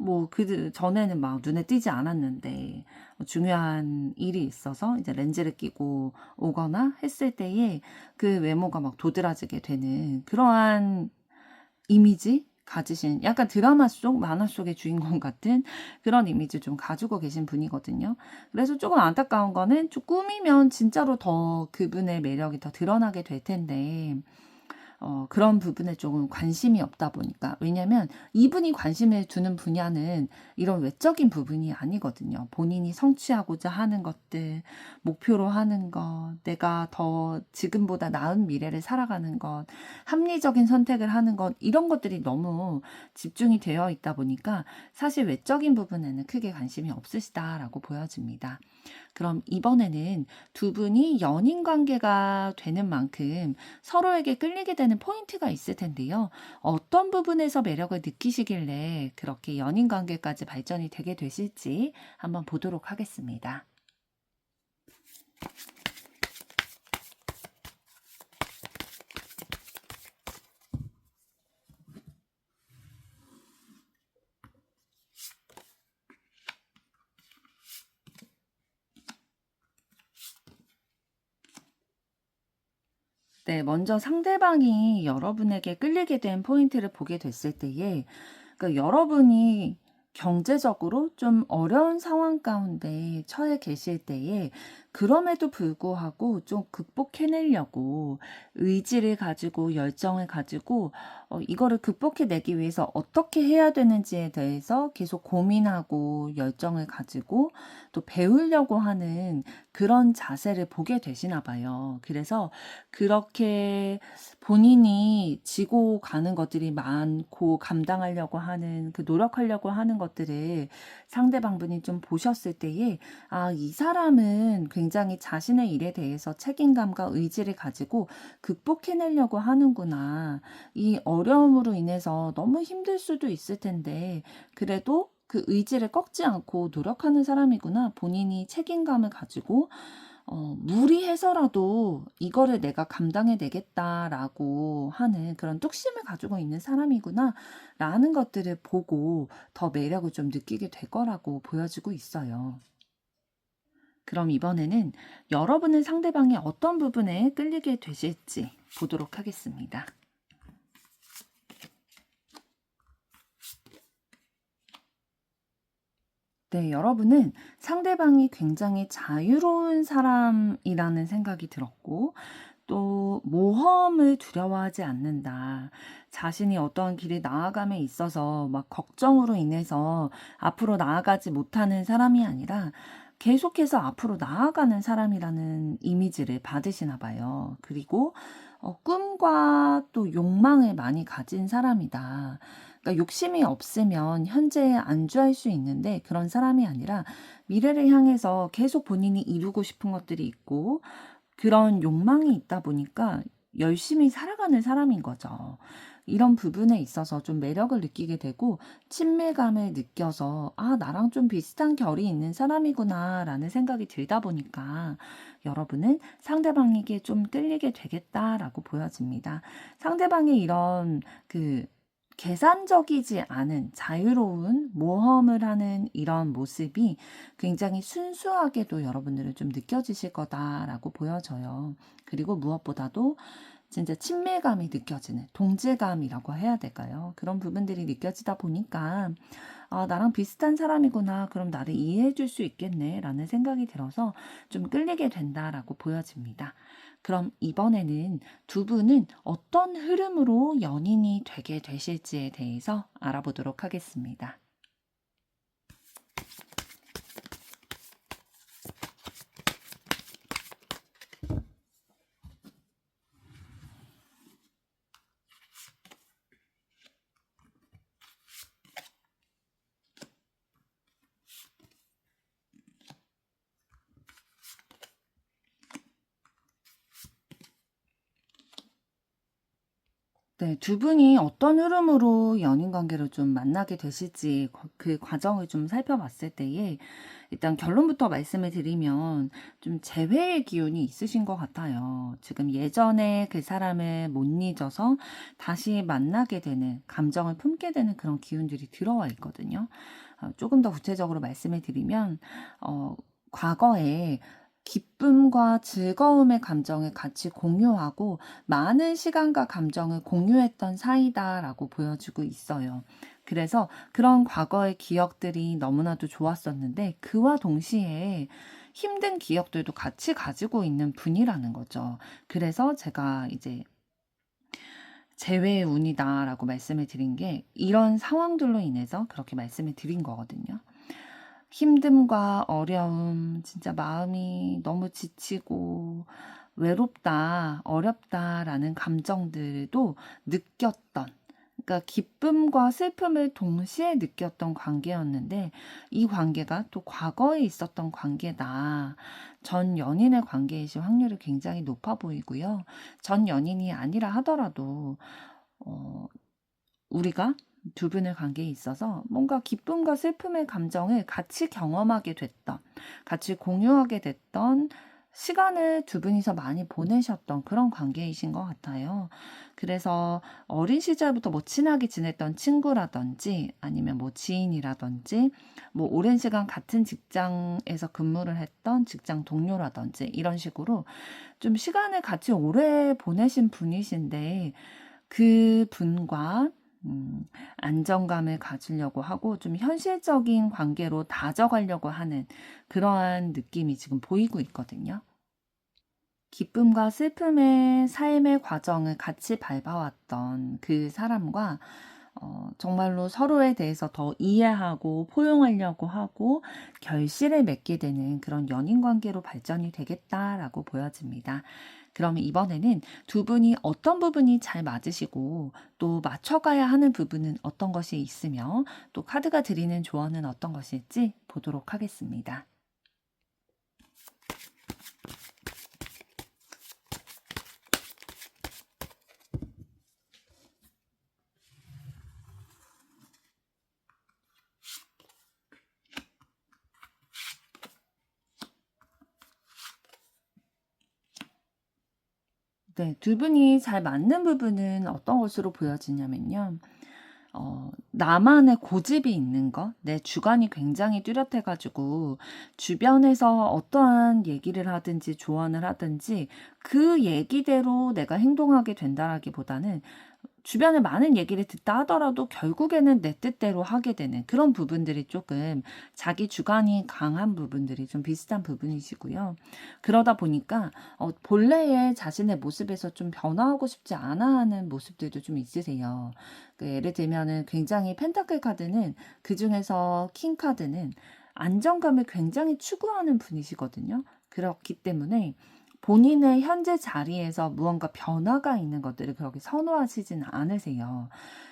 뭐 그 전에는 막 눈에 띄지 않았는데 중요한 일이 있어서 이제 렌즈를 끼고 오거나 했을 때에 그 외모가 막 도드라지게 되는 그러한 이미지 가지신 약간 드라마 속 만화 속의 주인공 같은 그런 이미지 좀 가지고 계신 분이거든요. 그래서 조금 안타까운 거는 좀 꾸미면 진짜로 더 그분의 매력이 더 드러나게 될 텐데 그런 부분에 조금 관심이 없다 보니까. 왜냐면 이분이 관심을 두는 분야는 이런 외적인 부분이 아니거든요. 본인이 성취하고자 하는 것들, 목표로 하는 것, 내가 더 지금보다 나은 미래를 살아가는 것, 합리적인 선택을 하는 것, 이런 것들이 너무 집중이 되어 있다 보니까 사실 외적인 부분에는 크게 관심이 없으시다라고 보여집니다. 그럼 이번에는 두 분이 연인 관계가 되는 만큼 서로에게 끌리게 되는 포인트가 있을 텐데요. 어떤 부분에서 매력을 느끼시길래 그렇게 연인 관계까지 발전이 되게 되실지 한번 보도록 하겠습니다. 네, 먼저 상대방이 여러분에게 끌리게 된 포인트를 보게 됐을 때에, 그러니까 여러분이 경제적으로 좀 어려운 상황 가운데 처해 계실 때에, 그럼에도 불구하고 좀 극복해내려고 의지를 가지고 열정을 가지고, 이거를 극복해내기 위해서 어떻게 해야 되는지에 대해서 계속 고민하고 열정을 가지고 또 배우려고 하는 그런 자세를 보게 되시나 봐요. 그래서 그렇게 본인이 지고 가는 것들이 많고 감당하려고 하는 그 노력하려고 하는 것들을 상대방분이 좀 보셨을 때에 이 사람은 굉장히 자신의 일에 대해서 책임감과 의지를 가지고 극복해내려고 하는구나. 이 어려움으로 인해서 너무 힘들 수도 있을 텐데 그래도 그 의지를 꺾지 않고 노력하는 사람이구나. 본인이 책임감을 가지고 무리해서라도 이거를 내가 감당해내겠다라고 하는 그런 뚝심을 가지고 있는 사람이구나 라는 것들을 보고 더 매력을 좀 느끼게 될 거라고 보여지고 있어요. 그럼 이번에는 여러분은 상대방의 어떤 부분에 끌리게 되실지 보도록 하겠습니다. 네, 여러분은 상대방이 굉장히 자유로운 사람이라는 생각이 들었고, 또 모험을 두려워하지 않는다. 자신이 어떠한 길을 나아감에 있어서 막 걱정으로 인해서 앞으로 나아가지 못하는 사람이 아니라 계속해서 앞으로 나아가는 사람이라는 이미지를 받으시나 봐요. 그리고 꿈과 또 욕망을 많이 가진 사람이다. 그러니까 욕심이 없으면 현재에 안주할 수 있는데 그런 사람이 아니라 미래를 향해서 계속 본인이 이루고 싶은 것들이 있고 그런 욕망이 있다 보니까 열심히 살아가는 사람인 거죠. 이런 부분에 있어서 좀 매력을 느끼게 되고 친밀감을 느껴서 나랑 좀 비슷한 결이 있는 사람이구나 라는 생각이 들다 보니까 여러분은 상대방에게 좀 끌리게 되겠다라고 보여집니다. 상대방의 이런 계산적이지 않은 자유로운 모험을 하는 이런 모습이 굉장히 순수하게도 여러분들은 좀 느껴지실 거다라고 보여져요. 그리고 무엇보다도 진짜 친밀감이 느껴지는 동질감이라고 해야 될까요? 그런 부분들이 느껴지다 보니까 나랑 비슷한 사람이구나. 그럼 나를 이해해 줄 수 있겠네. 라는 생각이 들어서 좀 끌리게 된다라고 보여집니다. 그럼 이번에는 두 분은 어떤 흐름으로 연인이 되게 되실지에 대해서 알아보도록 하겠습니다. 네. 두 분이 어떤 흐름으로 연인 관계를 좀 만나게 되실지 그 과정을 좀 살펴봤을 때에 일단 결론부터 말씀을 드리면 좀 재회의 기운이 있으신 것 같아요. 지금 예전에 그 사람을 못 잊어서 다시 만나게 되는, 감정을 품게 되는 그런 기운들이 들어와 있거든요. 조금 더 구체적으로 말씀을 드리면 과거에 기쁨과 즐거움의 감정을 같이 공유하고 많은 시간과 감정을 공유했던 사이다라고 보여주고 있어요. 그래서 그런 과거의 기억들이 너무나도 좋았었는데 그와 동시에 힘든 기억들도 같이 가지고 있는 분이라는 거죠. 그래서 제가 이제 재회의 운이다라고 말씀을 드린 게 이런 상황들로 인해서 그렇게 말씀을 드린 거거든요. 힘듦과 어려움, 진짜 마음이 너무 지치고 외롭다, 어렵다라는 감정들도 느꼈던, 그러니까 기쁨과 슬픔을 동시에 느꼈던 관계였는데 이 관계가 또 과거에 있었던 관계다. 전 연인의 관계이실 확률이 굉장히 높아 보이고요. 전 연인이 아니라 하더라도 우리가 두 분의 관계에 있어서 뭔가 기쁨과 슬픔의 감정을 같이 경험하게 됐던, 같이 공유하게 됐던 시간을 두 분이서 많이 보내셨던 그런 관계이신 것 같아요. 그래서 어린 시절부터 뭐 친하게 지냈던 친구라든지 아니면 뭐 지인이라든지 뭐 오랜 시간 같은 직장에서 근무를 했던 직장 동료라든지 이런 식으로 좀 시간을 같이 오래 보내신 분이신데 그 분과 안정감을 가지려고 하고 좀 현실적인 관계로 다져가려고 하는 그러한 느낌이 지금 보이고 있거든요. 기쁨과 슬픔의 삶의 과정을 같이 밟아왔던 그 사람과 정말로 서로에 대해서 더 이해하고 포용하려고 하고 결실을 맺게 되는 그런 연인 관계로 발전이 되겠다라고 보여집니다. 그러면 이번에는 두 분이 어떤 부분이 잘 맞으시고 또 맞춰가야 하는 부분은 어떤 것이 있으며 또 카드가 드리는 조언은 어떤 것일지 보도록 하겠습니다. 네, 두 분이 잘 맞는 부분은 어떤 것으로 보여지냐면요. 나만의 고집이 있는 것, 내 주관이 굉장히 뚜렷해가지고, 주변에서 어떠한 얘기를 하든지 조언을 하든지, 그 얘기대로 내가 행동하게 된다라기보다는, 주변에 많은 얘기를 듣다 하더라도 결국에는 내 뜻대로 하게 되는 그런 부분들이 조금 자기 주관이 강한 부분들이 좀 비슷한 부분이시고요. 그러다 보니까 본래의 자신의 모습에서 좀 변화하고 싶지 않아 하는 모습들도 좀 있으세요. 예를 들면은 굉장히 펜타클 카드는 그중에서 킹 카드는 안정감을 굉장히 추구하는 분이시거든요. 그렇기 때문에 본인의 현재 자리에서 무언가 변화가 있는 것들을 그렇게 선호하시진 않으세요.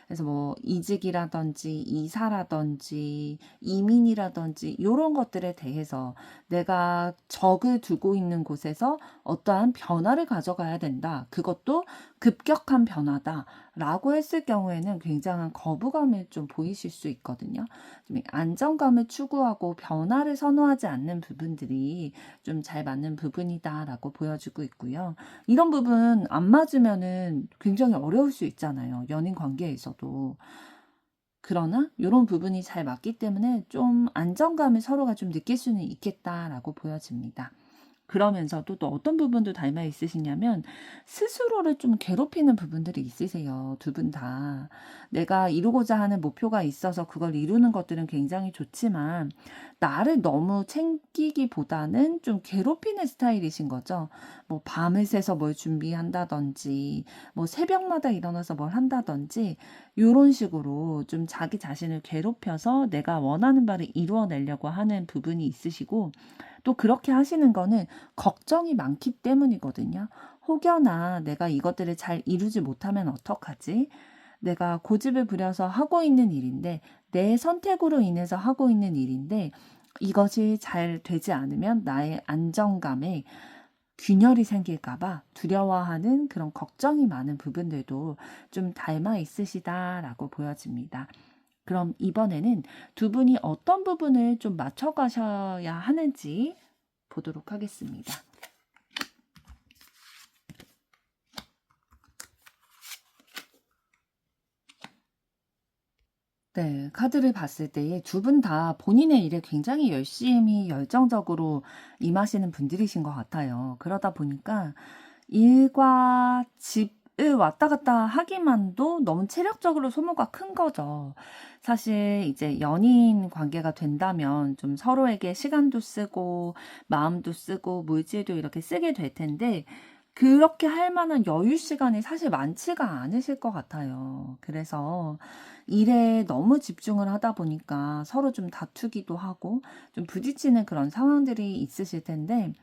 그래서 뭐 이직이라든지 이사라든지 이민이라든지 이런 것들에 대해서 내가 적을 두고 있는 곳에서 어떠한 변화를 가져가야 된다. 그것도 급격한 변화다라고 했을 경우에는 굉장한 거부감을 좀 보이실 수 있거든요. 좀 안정감을 추구하고 변화를 선호하지 않는 부분들이 좀 잘 맞는 부분이다라고 보여지고 있고요. 이런 부분 안 맞으면은 굉장히 어려울 수 있잖아요. 연인 관계에서도. 그러나 이런 부분이 잘 맞기 때문에 좀 안정감을 서로가 좀 느낄 수는 있겠다라고 보여집니다. 그러면서도 또 어떤 부분도 닮아 있으시냐면 스스로를 좀 괴롭히는 부분들이 있으세요. 두 분 다. 내가 이루고자 하는 목표가 있어서 그걸 이루는 것들은 굉장히 좋지만 나를 너무 챙기기보다는 좀 괴롭히는 스타일이신 거죠. 뭐 밤을 새서 뭘 준비한다든지 뭐 새벽마다 일어나서 뭘 한다든지 이런 식으로 좀 자기 자신을 괴롭혀서 내가 원하는 바를 이루어내려고 하는 부분이 있으시고 또 그렇게 하시는 거는 걱정이 많기 때문이거든요. 혹여나 내가 이것들을 잘 이루지 못하면 어떡하지? 내가 고집을 부려서 하고 있는 일인데, 내 선택으로 인해서 하고 있는 일인데, 이것이 잘 되지 않으면 나의 안정감에 균열이 생길까 봐 두려워하는 그런 걱정이 많은 부분들도 좀 닮아 있으시다라고 보여집니다. 그럼 이번에는 두 분이 어떤 부분을 좀 맞춰가셔야 하는지 보도록 하겠습니다. 네, 카드를 봤을 때 두 분 다 본인의 일에 굉장히 열심히 열정적으로 임하시는 분들이신 것 같아요. 그러다 보니까 일과 집을 왔다 갔다 하기만도 너무 체력적으로 소모가 큰 거죠. 사실 이제 연인 관계가 된다면 좀 서로에게 시간도 쓰고 마음도 쓰고 물질도 이렇게 쓰게 될 텐데 그렇게 할 만한 여유 시간이 사실 많지가 않으실 것 같아요. 그래서 일에 너무 집중을 하다 보니까 서로 좀 다투기도 하고 좀 부딪히는 그런 상황들이 있으실 텐데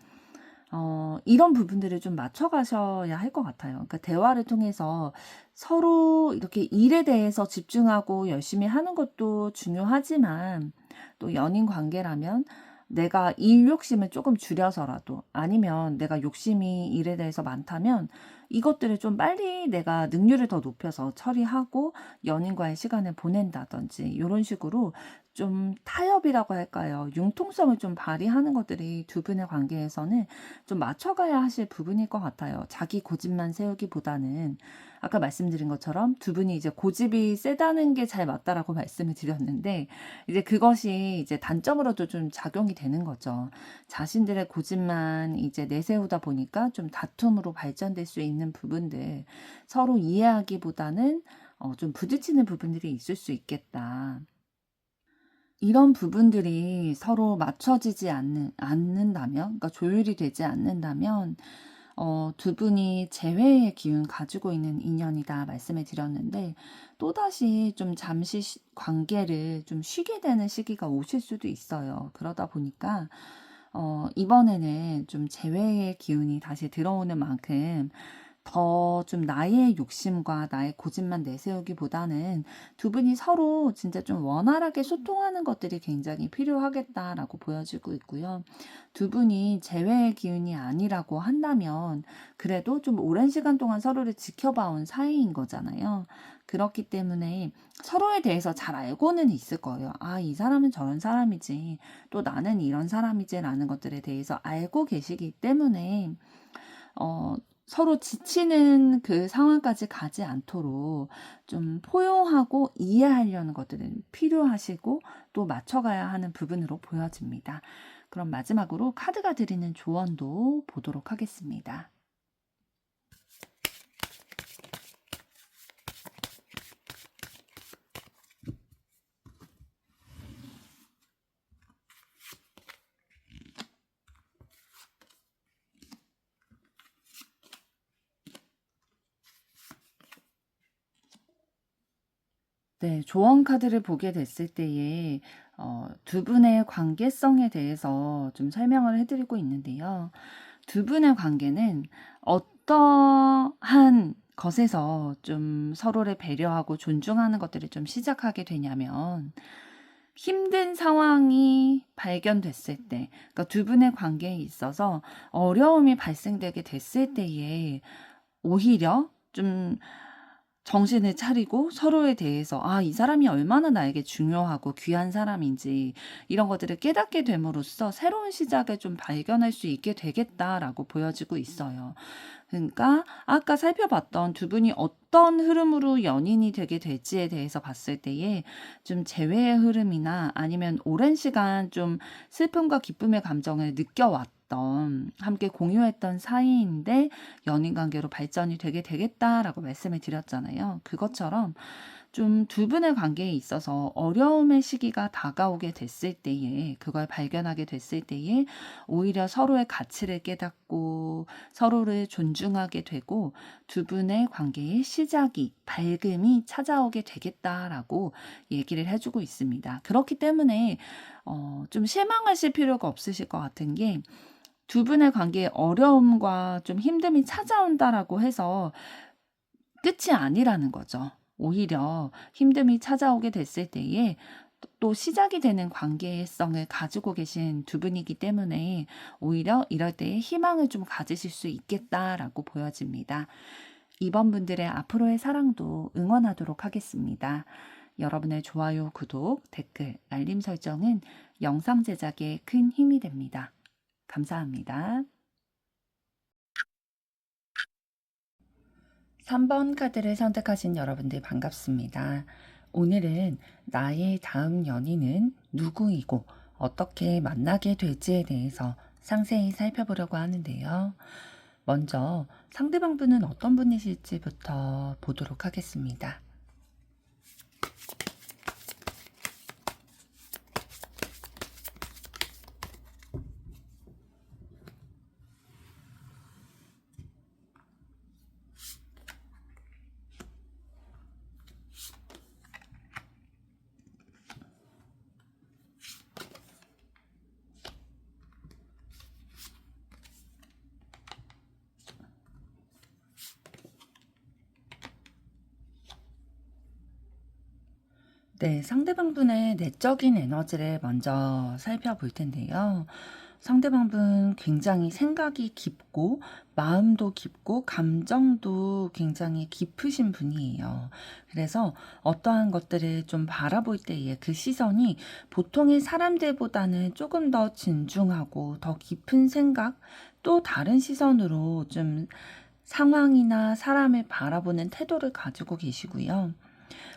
이런 부분들을 좀 맞춰 가셔야 할 것 같아요. 그러니까 대화를 통해서 서로 이렇게 일에 대해서 집중하고 열심히 하는 것도 중요하지만 또 연인 관계라면 내가 일 욕심을 조금 줄여서라도 아니면 내가 욕심이 일에 대해서 많다면 이것들을 좀 빨리 내가 능률을 더 높여서 처리하고 연인과의 시간을 보낸다든지 요런 식으로 좀 타협이라고 할까요? 융통성을 좀 발휘하는 것들이 두 분의 관계에서는 좀 맞춰가야 하실 부분일 것 같아요. 자기 고집만 세우기보다는 아까 말씀드린 것처럼 두 분이 이제 고집이 세다는 게 잘 맞다라고 말씀을 드렸는데 이제 그것이 이제 단점으로도 좀 작용이 되는 거죠. 자신들의 고집만 이제 내세우다 보니까 좀 다툼으로 발전될 수 있는 부분들 서로 이해하기보다는 좀 부딪히는 부분들이 있을 수 있겠다. 이런 부분들이 서로 맞춰지지 않는다면, 그러니까 조율이 되지 않는다면, 두 분이 재회의 기운 가지고 있는 인연이다 말씀을 드렸는데, 또다시 좀 잠시 관계를 좀 쉬게 되는 시기가 오실 수도 있어요. 그러다 보니까, 이번에는 좀 재회의 기운이 다시 들어오는 만큼, 더 좀 나의 욕심과 나의 고집만 내세우기보다는 두 분이 서로 진짜 좀 원활하게 소통하는 것들이 굉장히 필요하겠다라고 보여지고 있고요. 두 분이 재회의 기운이 아니라고 한다면 그래도 좀 오랜 시간 동안 서로를 지켜봐 온 사이인 거잖아요. 그렇기 때문에 서로에 대해서 잘 알고는 있을 거예요. 아, 이 사람은 저런 사람이지. 또 나는 이런 사람이지라는 것들에 대해서 알고 계시기 때문에 어, 서로 지치는 그 상황까지 가지 않도록 좀 포용하고 이해하려는 것들은 필요하시고 또 맞춰가야 하는 부분으로 보여집니다. 그럼 마지막으로 카드가 드리는 조언도 보도록 하겠습니다. 네, 조언 카드를 보게 됐을 때에 두 분의 관계성에 대해서 좀 설명을 해드리고 있는데요. 두 분의 관계는 어떠한 것에서 좀 서로를 배려하고 존중하는 것들을 좀 시작하게 되냐면 힘든 상황이 발견됐을 때, 그러니까 두 분의 관계에 있어서 어려움이 발생되게 됐을 때에 오히려 좀 정신을 차리고 서로에 대해서 이 사람이 얼마나 나에게 중요하고 귀한 사람인지 이런 것들을 깨닫게 됨으로써 새로운 시작을 좀 발견할 수 있게 되겠다라고 보여지고 있어요. 그러니까 아까 살펴봤던 두 분이 어떤 흐름으로 연인이 되게 될지에 대해서 봤을 때에 좀 재회의 흐름이나 아니면 오랜 시간 좀 슬픔과 기쁨의 감정을 느껴왔던 함께 공유했던 사이인데 연인 관계로 발전이 되게 되겠다라고 말씀을 드렸잖아요. 그것처럼 좀 두 분의 관계에 있어서 어려움의 시기가 다가오게 됐을 때에 그걸 발견하게 됐을 때에 오히려 서로의 가치를 깨닫고 서로를 존중하게 되고 두 분의 관계의 시작이 밝음이 찾아오게 되겠다라고 얘기를 해주고 있습니다. 그렇기 때문에 좀 실망하실 필요가 없으실 것 같은 게 두 분의 관계에 어려움과 좀 힘듦이 찾아온다라고 해서 끝이 아니라는 거죠. 오히려 힘듦이 찾아오게 됐을 때에 또 시작이 되는 관계성을 가지고 계신 두 분이기 때문에 오히려 이럴 때 희망을 좀 가지실 수 있겠다라고 보여집니다. 이번 분들의 앞으로의 사랑도 응원하도록 하겠습니다. 여러분의 좋아요, 구독, 댓글, 알림 설정은 영상 제작에 큰 힘이 됩니다. 감사합니다. 3번 카드를 선택하신 여러분들 반갑습니다. 오늘은 나의 다음 연인은 누구이고 어떻게 만나게 될지에 대해서 상세히 살펴보려고 하는데요. 먼저 상대방 분은 어떤 분이실지부터 보도록 하겠습니다. 네, 상대방 분의 내적인 에너지를 먼저 살펴볼 텐데요. 상대방 분 굉장히 생각이 깊고, 마음도 깊고, 감정도 굉장히 깊으신 분이에요. 그래서 어떠한 것들을 좀 바라볼 때의 그 시선이 보통의 사람들보다는 조금 더 진중하고, 더 깊은 생각, 또 다른 시선으로 좀 상황이나 사람을 바라보는 태도를 가지고 계시고요.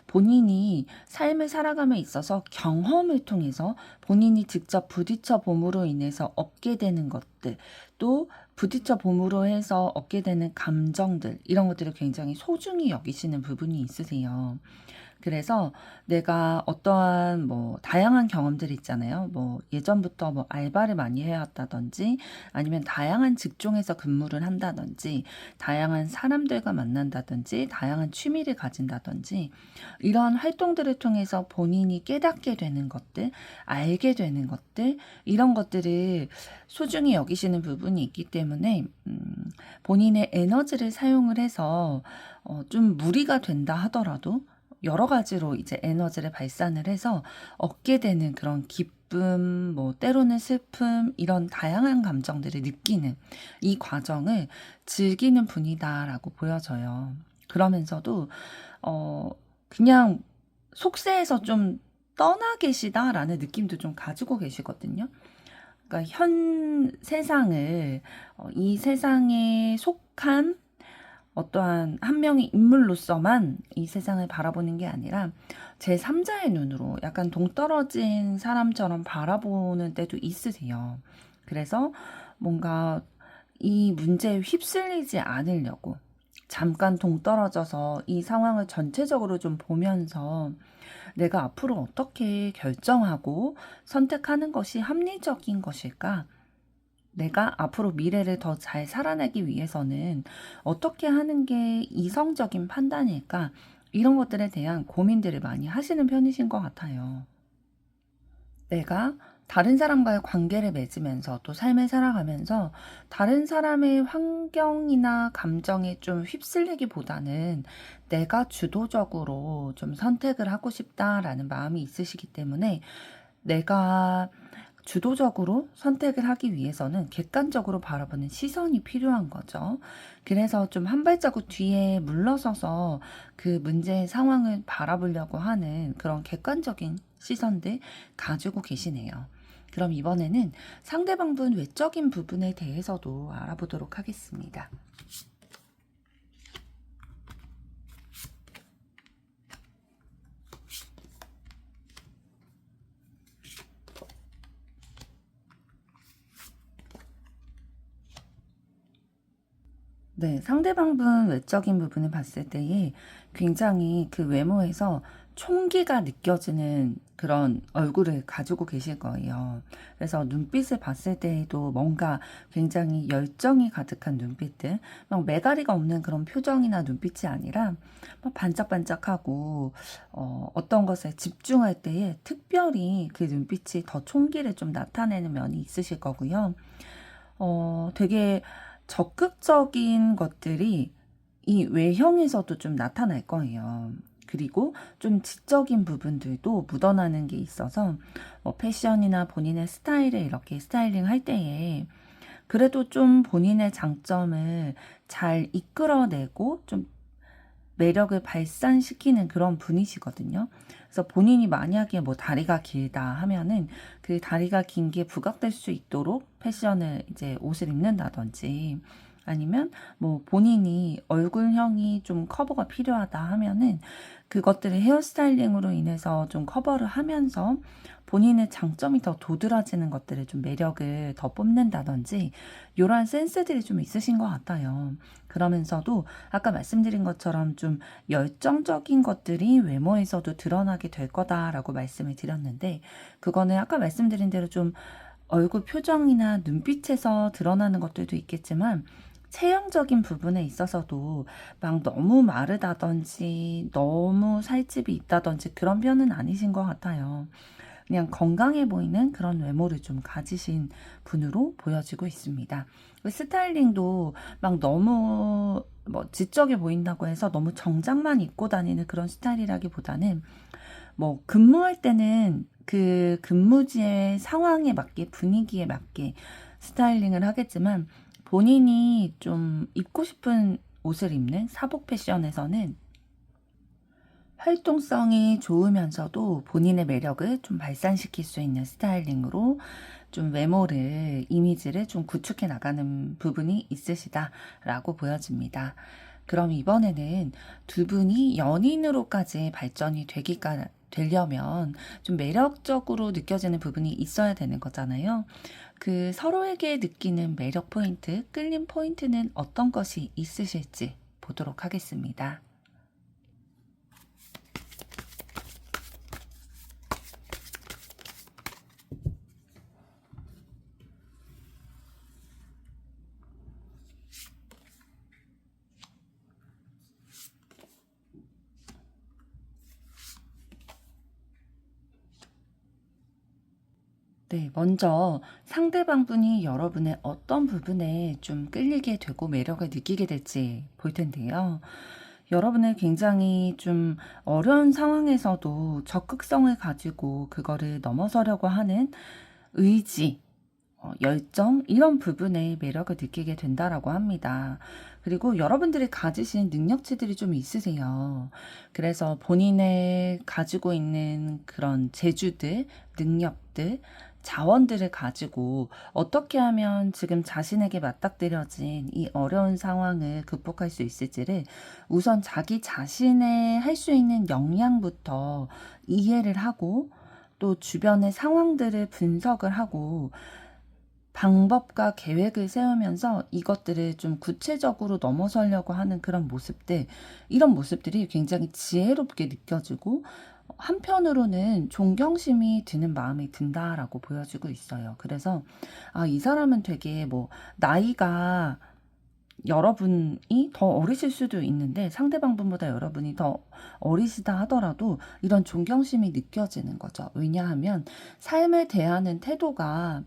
본인이 삶을 살아감에 있어서 경험을 통해서 본인이 직접 부딪혀 봄으로 인해서 얻게 되는 것들, 또 부딪혀 봄으로 해서 얻게 되는 감정들, 이런 것들을 굉장히 소중히 여기시는 부분이 있으세요. 그래서 내가 어떠한 뭐 다양한 경험들이 있잖아요. 뭐 예전부터 뭐 알바를 많이 해왔다든지 아니면 다양한 직종에서 근무를 한다든지 다양한 사람들과 만난다든지 다양한 취미를 가진다든지 이러한 활동들을 통해서 본인이 깨닫게 되는 것들, 알게 되는 것들, 이런 것들을 소중히 여기시는 부분이 있기 때문에 본인의 에너지를 사용을 해서 좀 무리가 된다 하더라도 여러 가지로 이제 에너지를 발산을 해서 얻게 되는 그런 기쁨, 뭐 때로는 슬픔, 이런 다양한 감정들을 느끼는 이 과정을 즐기는 분이다라고 보여져요. 그러면서도 그냥 속세에서 좀 떠나 계시다라는 느낌도 좀 가지고 계시거든요. 그러니까 현 세상을 이 세상에 속한 어떠한 한 명의 인물로서만 이 세상을 바라보는 게 아니라 제3자의 눈으로 약간 동떨어진 사람처럼 바라보는 때도 있으세요. 그래서 뭔가 이 문제에 휩쓸리지 않으려고 잠깐 동떨어져서 이 상황을 전체적으로 좀 보면서 내가 앞으로 어떻게 결정하고 선택하는 것이 합리적인 것일까? 내가 앞으로 미래를 더 잘 살아내기 위해서는 어떻게 하는 게 이성적인 판단일까? 이런 것들에 대한 고민들을 많이 하시는 편이신 것 같아요. 내가 다른 사람과의 관계를 맺으면서 또 삶을 살아가면서 다른 사람의 환경이나 감정에 좀 휩쓸리기보다는 내가 주도적으로 좀 선택을 하고 싶다라는 마음이 있으시기 때문에 내가 주도적으로 선택을 하기 위해서는 객관적으로 바라보는 시선이 필요한 거죠. 그래서 좀 한 발자국 뒤에 물러서서 그 문제의 상황을 바라보려고 하는 그런 객관적인 시선들 가지고 계시네요. 그럼 이번에는 상대방 분 외적인 부분에 대해서도 알아보도록 하겠습니다. 네, 상대방 분 외적인 부분을 봤을 때에 굉장히 그 외모에서 총기가 느껴지는 그런 얼굴을 가지고 계실 거예요. 그래서 눈빛을 봤을 때에도 뭔가 굉장히 열정이 가득한 눈빛들, 막 매가리가 없는 그런 표정이나 눈빛이 아니라 막 반짝반짝하고 어떤 것에 집중할 때에 특별히 그 눈빛이 더 총기를 좀 나타내는 면이 있으실 거고요. 되게 적극적인 것들이 이 외형에서도 좀 나타날 거예요. 그리고 좀 지적인 부분들도 묻어나는 게 있어서 뭐 패션이나 본인의 스타일을 이렇게 스타일링 할 때에 그래도 좀 본인의 장점을 잘 이끌어내고 좀 매력을 발산시키는 그런 분이시거든요. 그래서 본인이 만약에 뭐 다리가 길다 하면은 그 다리가 긴 게 부각될 수 있도록 패션을 이제 옷을 입는다든지 아니면 뭐 본인이 얼굴형이 좀 커버가 필요하다 하면은 그것들을 헤어스타일링으로 인해서 좀 커버를 하면서 본인의 장점이 더 도드라지는 것들을 좀 매력을 더 뽐낸다든지 이러한 센스들이 좀 있으신 것 같아요. 그러면서도 아까 말씀드린 것처럼 좀 열정적인 것들이 외모에서도 드러나게 될 거다라고 말씀을 드렸는데 그거는 아까 말씀드린 대로 좀 얼굴 표정이나 눈빛에서 드러나는 것들도 있겠지만 체형적인 부분에 있어서도 막 너무 마르다든지 너무 살집이 있다든지 그런 편은 아니신 것 같아요. 그냥 건강해 보이는 그런 외모를 좀 가지신 분으로 보여지고 있습니다. 스타일링도 막 너무 뭐 지적해 보인다고 해서 너무 정장만 입고 다니는 그런 스타일이라기보다는 뭐 근무할 때는 그 근무지의 상황에 맞게 분위기에 맞게 스타일링을 하겠지만 본인이 좀 입고 싶은 옷을 입는 사복 패션에서는 활동성이 좋으면서도 본인의 매력을 좀 발산시킬 수 있는 스타일링으로 좀 외모를, 이미지를 좀 구축해 나가는 부분이 있으시다라고 보여집니다. 그럼 이번에는 두 분이 연인으로까지 발전이 되려면 좀 매력적으로 느껴지는 부분이 있어야 되는 거잖아요. 그 서로에게 느끼는 매력 포인트, 끌림 포인트는 어떤 것이 있으실지 보도록 하겠습니다. 네, 먼저 상대방 분이 여러분의 어떤 부분에 좀 끌리게 되고 매력을 느끼게 될지 볼 텐데요. 여러분을 굉장히 좀 어려운 상황에서도 적극성을 가지고 그거를 넘어서려고 하는 의지, 열정 이런 부분에 매력을 느끼게 된다라고 합니다. 그리고 여러분들이 가지신 능력치들이 좀 있으세요. 그래서 본인의 가지고 있는 그런 재주들, 능력들, 자원들을 가지고 어떻게 하면 지금 자신에게 맞닥뜨려진 이 어려운 상황을 극복할 수 있을지를 우선 자기 자신의 할 수 있는 역량부터 이해를 하고 또 주변의 상황들을 분석을 하고 방법과 계획을 세우면서 이것들을 좀 구체적으로 넘어서려고 하는 그런 모습들, 이런 모습들이 굉장히 지혜롭게 느껴지고 한편으로는 존경심이 드는 마음이 든다라고 보여지고 있어요. 그래서 이 사람은 되게 뭐 나이가 여러분이 더 어리실 수도 있는데 상대방 분보다 여러분이 더 어리시다 하더라도 이런 존경심이 느껴지는 거죠. 왜냐하면 삶을 대하는 태도가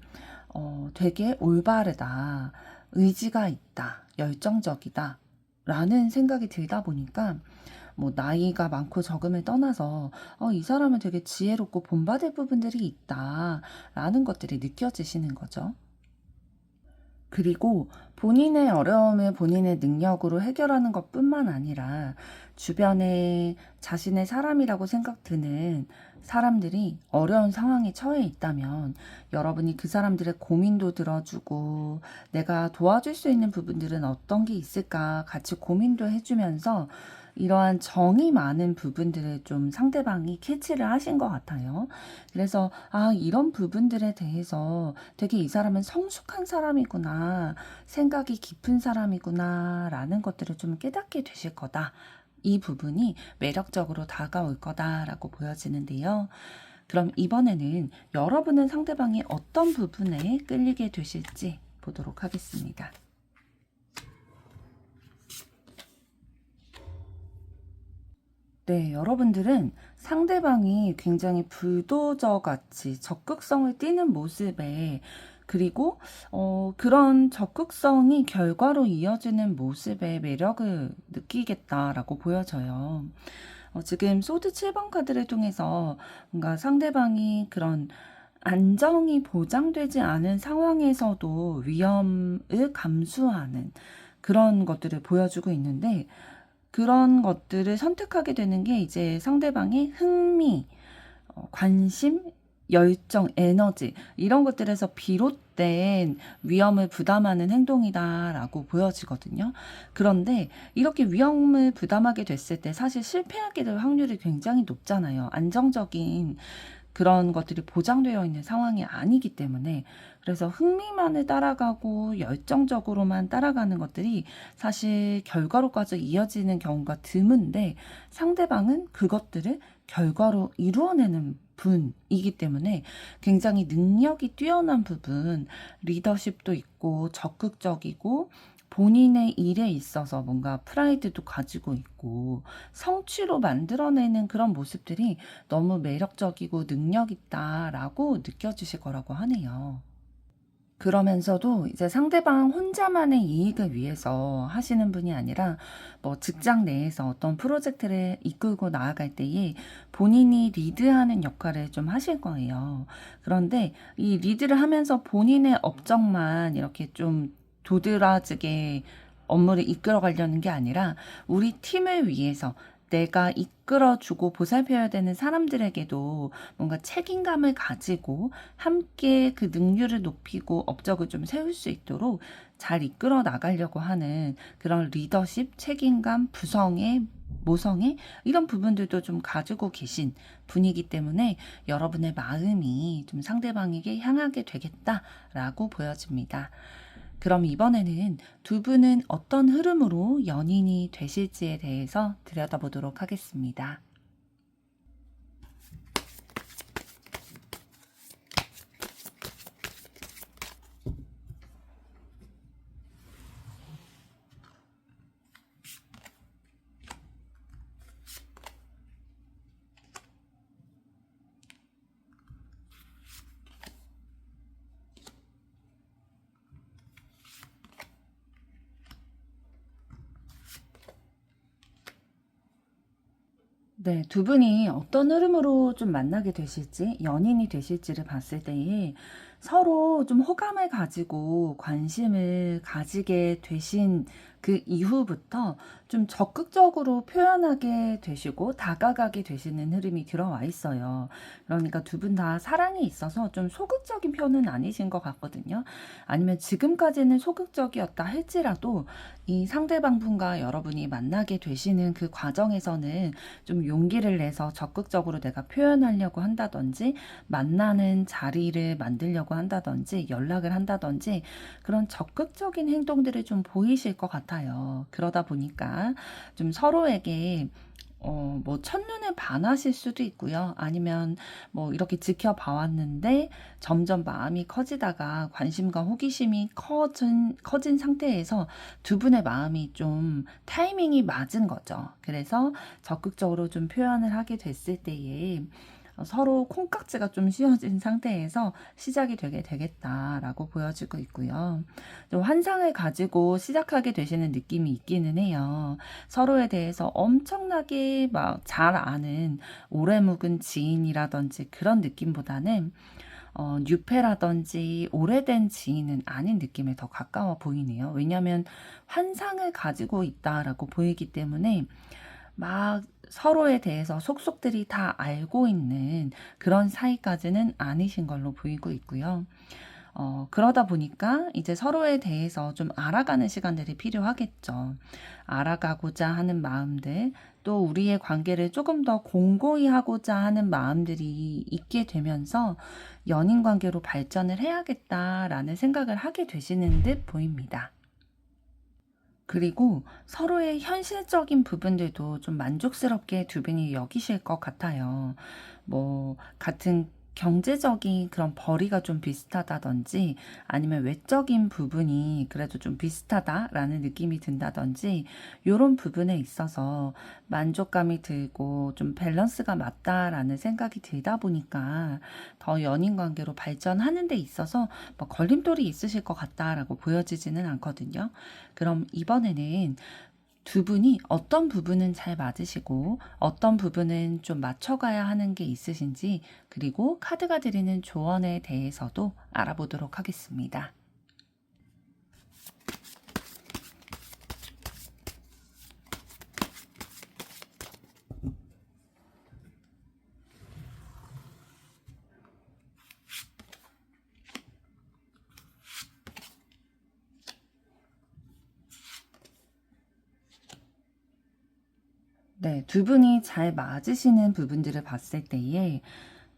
되게 올바르다, 의지가 있다, 열정적이다 라는 생각이 들다 보니까 뭐 나이가 많고 적음을 떠나서 이 사람은 되게 지혜롭고 본받을 부분들이 있다 라는 것들이 느껴지시는 거죠. 그리고 본인의 어려움을 본인의 능력으로 해결하는 것뿐만 아니라 주변에 자신의 사람이라고 생각드는 사람들이 어려운 상황에 처해 있다면 여러분이 그 사람들의 고민도 들어주고 내가 도와줄 수 있는 부분들은 어떤 게 있을까 같이 고민도 해주면서 이러한 정이 많은 부분들을 좀 상대방이 캐치를 하신 것 같아요. 그래서 이런 부분들에 대해서 되게 이 사람은 성숙한 사람이구나, 생각이 깊은 사람이구나 라는 것들을 좀 깨닫게 되실 거다. 이 부분이 매력적으로 다가올 거다라고 보여지는데요. 그럼 이번에는 여러분은 상대방이 어떤 부분에 끌리게 되실지 보도록 하겠습니다. 네, 여러분들은 상대방이 굉장히 불도저 같이 적극성을 띠는 모습에 그리고 그런 적극성이 결과로 이어지는 모습에 매력을 느끼겠다라고 보여져요. 지금 소드 7번 카드를 통해서 뭔가 상대방이 그런 안정이 보장되지 않은 상황에서도 위험을 감수하는 그런 것들을 보여주고 있는데, 그런 것들을 선택하게 되는 게 이제 상대방의 흥미, 관심, 열정, 에너지 이런 것들에서 비롯된 위험을 부담하는 행동이다라고 보여지거든요. 그런데 이렇게 위험을 부담하게 됐을 때 사실 실패하게 될 확률이 굉장히 높잖아요. 안정적인 그런 것들이 보장되어 있는 상황이 아니기 때문에. 그래서 흥미만을 따라가고 열정적으로만 따라가는 것들이 사실 결과로까지 이어지는 경우가 드문데, 상대방은 그것들을 결과로 이루어내는 분이기 때문에 굉장히 능력이 뛰어난 부분, 리더십도 있고 적극적이고 본인의 일에 있어서 뭔가 프라이드도 가지고 있고 성취로 만들어내는 그런 모습들이 너무 매력적이고 능력 있다라고 느껴지실 거라고 하네요. 그러면서도 이제 상대방 혼자만의 이익을 위해서 하시는 분이 아니라 뭐 직장 내에서 어떤 프로젝트를 이끌고 나아갈 때에 본인이 리드하는 역할을 좀 하실 거예요. 그런데 이 리드를 하면서 본인의 업적만 이렇게 좀 도드라지게 업무를 이끌어 가려는 게 아니라 우리 팀을 위해서 내가 이끌어주고 보살펴야 되는 사람들에게도 뭔가 책임감을 가지고 함께 그 능률을 높이고 업적을 좀 세울 수 있도록 잘 이끌어 나가려고 하는 그런 리더십, 책임감, 부성애, 모성애 이런 부분들도 좀 가지고 계신 분이기 때문에 여러분의 마음이 좀 상대방에게 향하게 되겠다라고 보여집니다. 그럼 이번에는 두 분은 어떤 흐름으로 연인이 되실지에 대해서 들여다보도록 하겠습니다. 네, 두 분이 어떤 흐름으로 좀 만나게 되실지, 연인이 되실지를 봤을 때에 서로 좀 호감을 가지고 관심을 가지게 되신 그 이후부터 좀 적극적으로 표현하게 되시고 다가가게 되시는 흐름이 들어와 있어요. 그러니까 두 분 다 사랑이 있어서 좀 소극적인 편은 아니신 것 같거든요. 아니면 지금까지는 소극적이었다 할지라도 이 상대방 분과 여러분이 만나게 되시는 그 과정에서는 좀 용기를 내서 적극적으로 내가 표현하려고 한다든지 만나는 자리를 만들려고 한다든지 연락을 한다든지 그런 적극적인 행동들을 좀 보이실 것 같아요. 그러다 보니까 좀 서로에게 뭐 첫눈에 반하실 수도 있고요. 아니면 뭐 이렇게 지켜봐왔는데 점점 마음이 커지다가 관심과 호기심이 커진 상태에서 두 분의 마음이 좀 타이밍이 맞은 거죠. 그래서 적극적으로 좀 표현을 하게 됐을 때에 서로 콩깍지가 좀 씌워진 상태에서 시작이 되게 되겠다라고 보여지고 있고요. 좀 환상을 가지고 시작하게 되시는 느낌이 있기는 해요. 서로에 대해서 엄청나게 막 잘 아는 오래 묵은 지인이라든지 그런 느낌보다는 뉴페라든지 오래된 지인은 아닌 느낌에 더 가까워 보이네요. 왜냐하면 환상을 가지고 있다라고 보이기 때문에 막 서로에 대해서 속속들이 다 알고 있는 그런 사이까지는 아니신 걸로 보이고 있고요. 그러다 보니까 이제 서로에 대해서 좀 알아가는 시간들이 필요하겠죠. 알아가고자 하는 마음들, 또 우리의 관계를 조금 더 공고히 하고자 하는 마음들이 있게 되면서 연인 관계로 발전을 해야겠다라는 생각을 하게 되시는 듯 보입니다. 그리고 서로의 현실적인 부분들도 좀 만족스럽게 두 분이 여기실 것 같아요. 뭐, 같은 경제적인 그런 벌이가 좀 비슷하다든지 아니면 외적인 부분이 그래도 좀 비슷하다라는 느낌이 든다든지 이런 부분에 있어서 만족감이 들고 좀 밸런스가 맞다라는 생각이 들다 보니까 더 연인 관계로 발전하는 데 있어서 뭐 걸림돌이 있으실 것 같다라고 보여지지는 않거든요. 그럼 이번에는 두 분이 어떤 부분은 잘 맞으시고 어떤 부분은 좀 맞춰가야 하는 게 있으신지, 그리고 카드가 드리는 조언에 대해서도 알아보도록 하겠습니다. 네, 두 분이 잘 맞으시는 부분들을 봤을 때에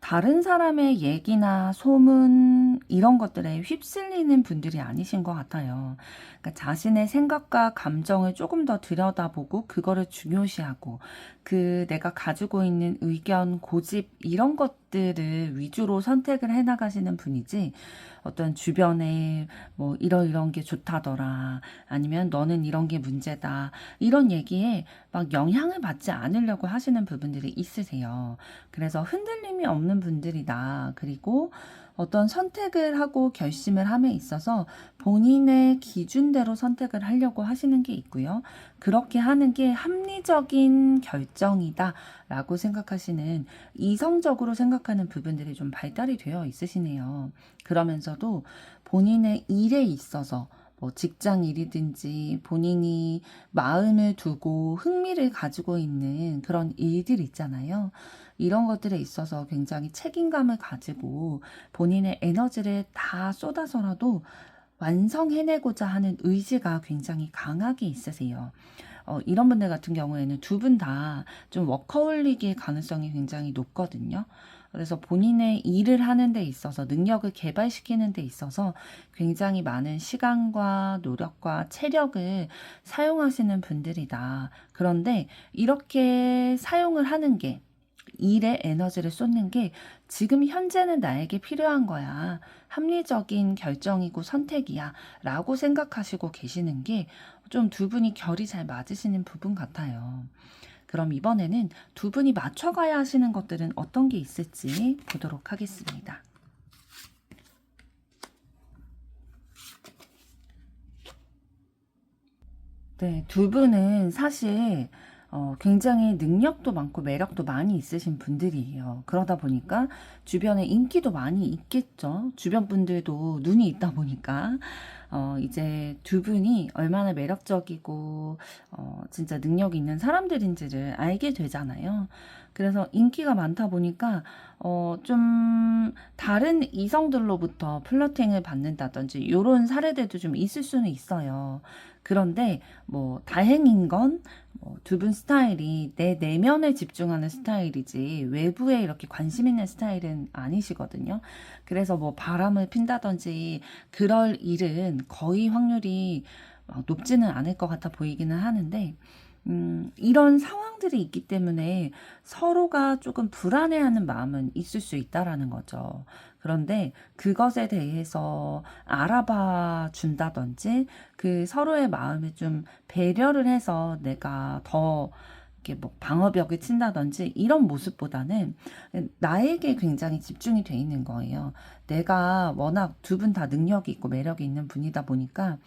다른 사람의 얘기나 소문 이런 것들에 휩쓸리는 분들이 아니신 것 같아요. 그러니까 자신의 생각과 감정을 조금 더 들여다보고 그거를 중요시하고, 그 내가 가지고 있는 의견, 고집 이런 것들을 위주로 선택을 해 나가시는 분이지, 어떤 주변에 뭐 이런 게 좋다더라, 아니면 너는 이런 게 문제다, 이런 얘기에 막 영향을 받지 않으려고 하시는 부분들이 있으세요. 그래서 흔들림이 없는 분들이다. 그리고 어떤 선택을 하고 결심을 함에 있어서 본인의 기준대로 선택을 하려고 하시는 게 있고요. 그렇게 하는 게 합리적인 결정이다 라고 생각하시는, 이성적으로 생각하는 부분들이 좀 발달이 되어 있으시네요. 그러면서도 본인의 일에 있어서 뭐 직장 일이든지 본인이 마음을 두고 흥미를 가지고 있는 그런 일들 있잖아요. 이런 것들에 있어서 굉장히 책임감을 가지고 본인의 에너지를 다 쏟아서라도 완성해내고자 하는 의지가 굉장히 강하게 있으세요. 이런 분들 같은 경우에는 두 분 다 좀 워커홀릭의 가능성이 굉장히 높거든요. 그래서 본인의 일을 하는 데 있어서, 능력을 개발시키는 데 있어서 굉장히 많은 시간과 노력과 체력을 사용하시는 분들이다. 그런데 이렇게 사용을 하는 게, 일에 에너지를 쏟는 게 지금 현재는 나에게 필요한 거야, 합리적인 결정이고 선택이야 라고 생각하시고 계시는 게 좀 두 분이 결이 잘 맞으시는 부분 같아요. 그럼 이번에는 두 분이 맞춰가야 하시는 것들은 어떤 게 있을지 보도록 하겠습니다. 네, 두 분은 사실 굉장히 능력도 많고 매력도 많이 있으신 분들이에요. 그러다 보니까 주변에 인기도 많이 있겠죠. 주변 분들도 눈이 있다 보니까 이제 두 분이 얼마나 매력적이고 진짜 능력 있는 사람들인지를 알게 되잖아요. 그래서 인기가 많다 보니까 좀 다른 이성들로부터 플러팅을 받는다든지 이런 사례들도 좀 있을 수는 있어요. 그런데 뭐 다행인 건 두 분 스타일이 내 내면에 집중하는 스타일이지 외부에 이렇게 관심 있는 스타일은 아니시거든요. 그래서 뭐 바람을 핀다든지 그럴 일은 거의 확률이 높지는 않을 것 같아 보이기는 하는데, 이런 상황들이 있기 때문에 서로가 조금 불안해하는 마음은 있을 수 있다라는 거죠. 그런데 그것에 대해서 알아봐 준다든지, 그 서로의 마음을 좀 배려를 해서 내가 더 이렇게 뭐 방어벽을 친다든지 이런 모습보다는 나에게 굉장히 집중이 돼 있는 거예요. 내가 워낙 두 분 다 능력이 있고 매력이 있는 분이다 보니까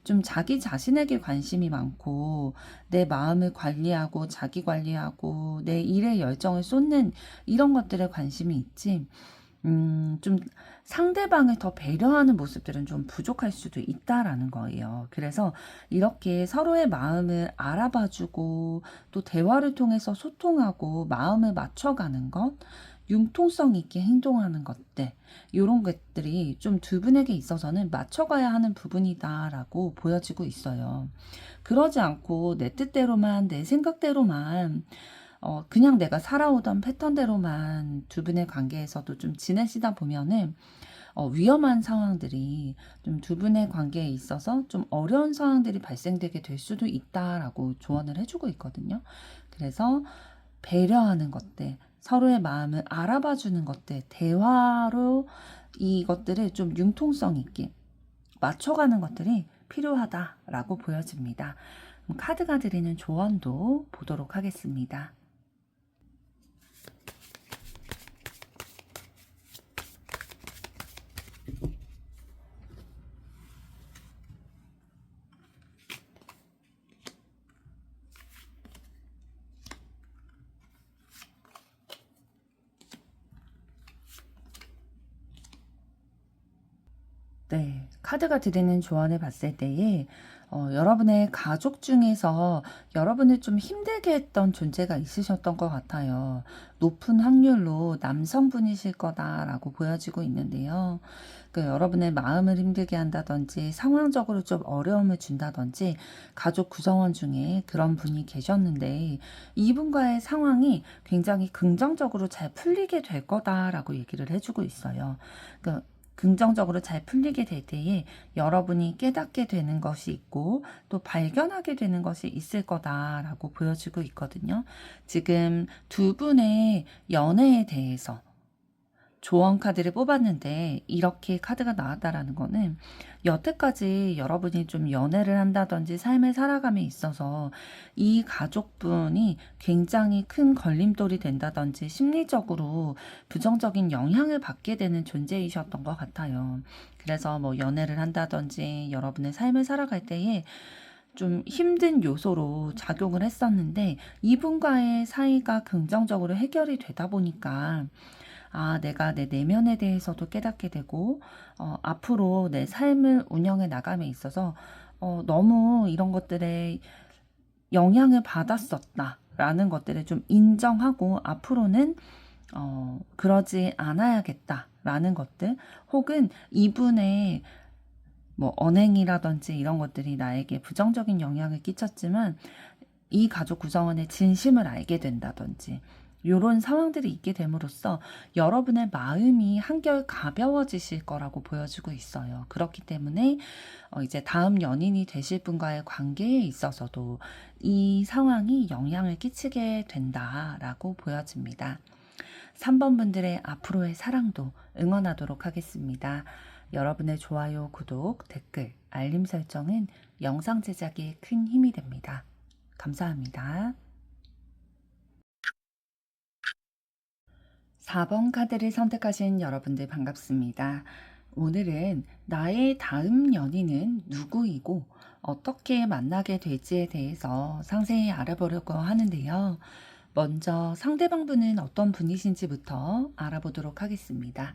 좀 자기 자신에게 관심이 많고, 내 마음을 관리하고 자기 관리하고 내 일에 열정을 쏟는 이런 것들에 관심이 있지, 좀 상대방을 더 배려하는 모습들은 좀 부족할 수도 있다라는 거예요. 그래서 이렇게 서로의 마음을 알아봐주고 또 대화를 통해서 소통하고 마음을 맞춰가는 것, 융통성 있게 행동하는 것들, 이런 것들이 좀 두 분에게 있어서는 맞춰가야 하는 부분이다라고 보여지고 있어요. 그러지 않고 내 뜻대로만, 내 생각대로만 그냥 내가 살아오던 패턴대로만 두 분의 관계에서도 좀 지내시다 보면은 위험한 상황들이 좀 두 분의 관계에 있어서 좀 어려운 상황들이 발생되게 될 수도 있다라고 조언을 해주고 있거든요. 그래서 배려하는 것들, 서로의 마음을 알아봐 주는 것들, 대화로 이것들을 좀 융통성 있게 맞춰가는 것들이 필요하다라고 보여집니다. 그럼 카드가 드리는 조언도 보도록 하겠습니다. 네. 카드가 드리는 조언을 봤을 때에 여러분의 가족 중에서 여러분을 좀 힘들게 했던 존재가 있으셨던 것 같아요. 높은 확률로 남성분이실 거다라고 보여지고 있는데요. 여러분의 마음을 힘들게 한다든지 상황적으로 좀 어려움을 준다든지 가족 구성원 중에 그런 분이 계셨는데 이분과의 상황이 굉장히 긍정적으로 잘 풀리게 될 거다라고 얘기를 해주고 있어요. 긍정적으로 잘 풀리게 될 때에 여러분이 깨닫게 되는 것이 있고 또 발견하게 되는 것이 있을 거다라고 보여지고 있거든요. 지금 두 분의 연애에 대해서 조언 카드를 뽑았는데 이렇게 카드가 나왔다라는 거는 여태까지 여러분이 좀 연애를 한다든지 삶을 살아감에 있어서 이 가족분이 굉장히 큰 걸림돌이 된다든지 심리적으로 부정적인 영향을 받게 되는 존재이셨던 것 같아요. 그래서 뭐 연애를 한다든지 여러분의 삶을 살아갈 때에 좀 힘든 요소로 작용을 했었는데 이분과의 사이가 긍정적으로 해결이 되다 보니까 내가 내 내면에 대해서도 깨닫게 되고, 앞으로 내 삶을 운영해 나감에 있어서, 너무 이런 것들에 영향을 받았었다라는 것들을 좀 인정하고, 앞으로는, 그러지 않아야겠다라는 것들, 혹은 이분의 뭐, 언행이라든지 이런 것들이 나에게 부정적인 영향을 끼쳤지만, 이 가족 구성원의 진심을 알게 된다든지, 이런 상황들이 있게 됨으로써 여러분의 마음이 한결 가벼워지실 거라고 보여지고 있어요. 그렇기 때문에 이제 다음 연인이 되실 분과의 관계에 있어서도 이 상황이 영향을 끼치게 된다라고 보여집니다. 3번 분들의 앞으로의 사랑도 응원하도록 하겠습니다. 여러분의 좋아요, 구독, 댓글, 알림 설정은 영상 제작에 큰 힘이 됩니다. 감사합니다. 4번 카드를 선택하신 여러분들 반갑습니다. 오늘은 나의 다음 연인은 누구이고 어떻게 만나게 될지에 대해서 상세히 알아보려고 하는데요. 먼저 상대방 분은 어떤 분이신지부터 알아보도록 하겠습니다.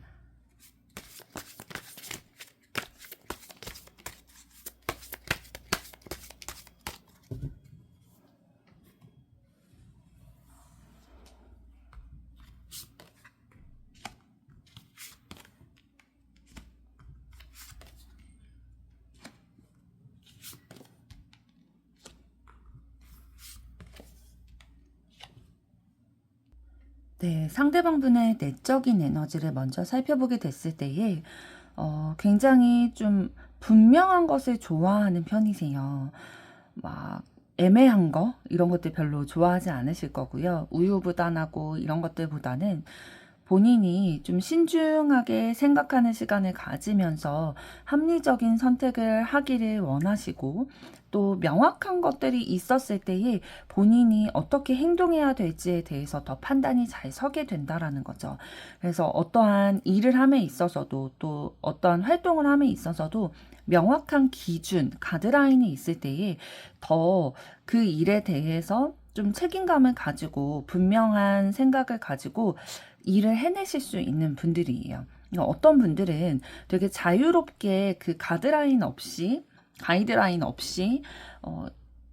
네, 상대방 분의 내적인 에너지를 먼저 살펴보게 됐을 때에 굉장히 좀 분명한 것을 좋아하는 편이세요. 막 애매한 거 이런 것들 별로 좋아하지 않으실 거고요. 우유부단하고 이런 것들보다는 본인이 좀 신중하게 생각하는 시간을 가지면서 합리적인 선택을 하기를 원하시고 또 명확한 것들이 있었을 때에 본인이 어떻게 행동해야 될지에 대해서 더 판단이 잘 서게 된다라는 거죠. 그래서 어떠한 일을 함에 있어서도 또 어떠한 활동을 함에 있어서도 명확한 기준, 가드라인이 있을 때에 더 그 일에 대해서 좀 책임감을 가지고 분명한 생각을 가지고 일을 해내실 수 있는 분들이에요. 어떤 분들은 되게 자유롭게 그 가이드라인 없이,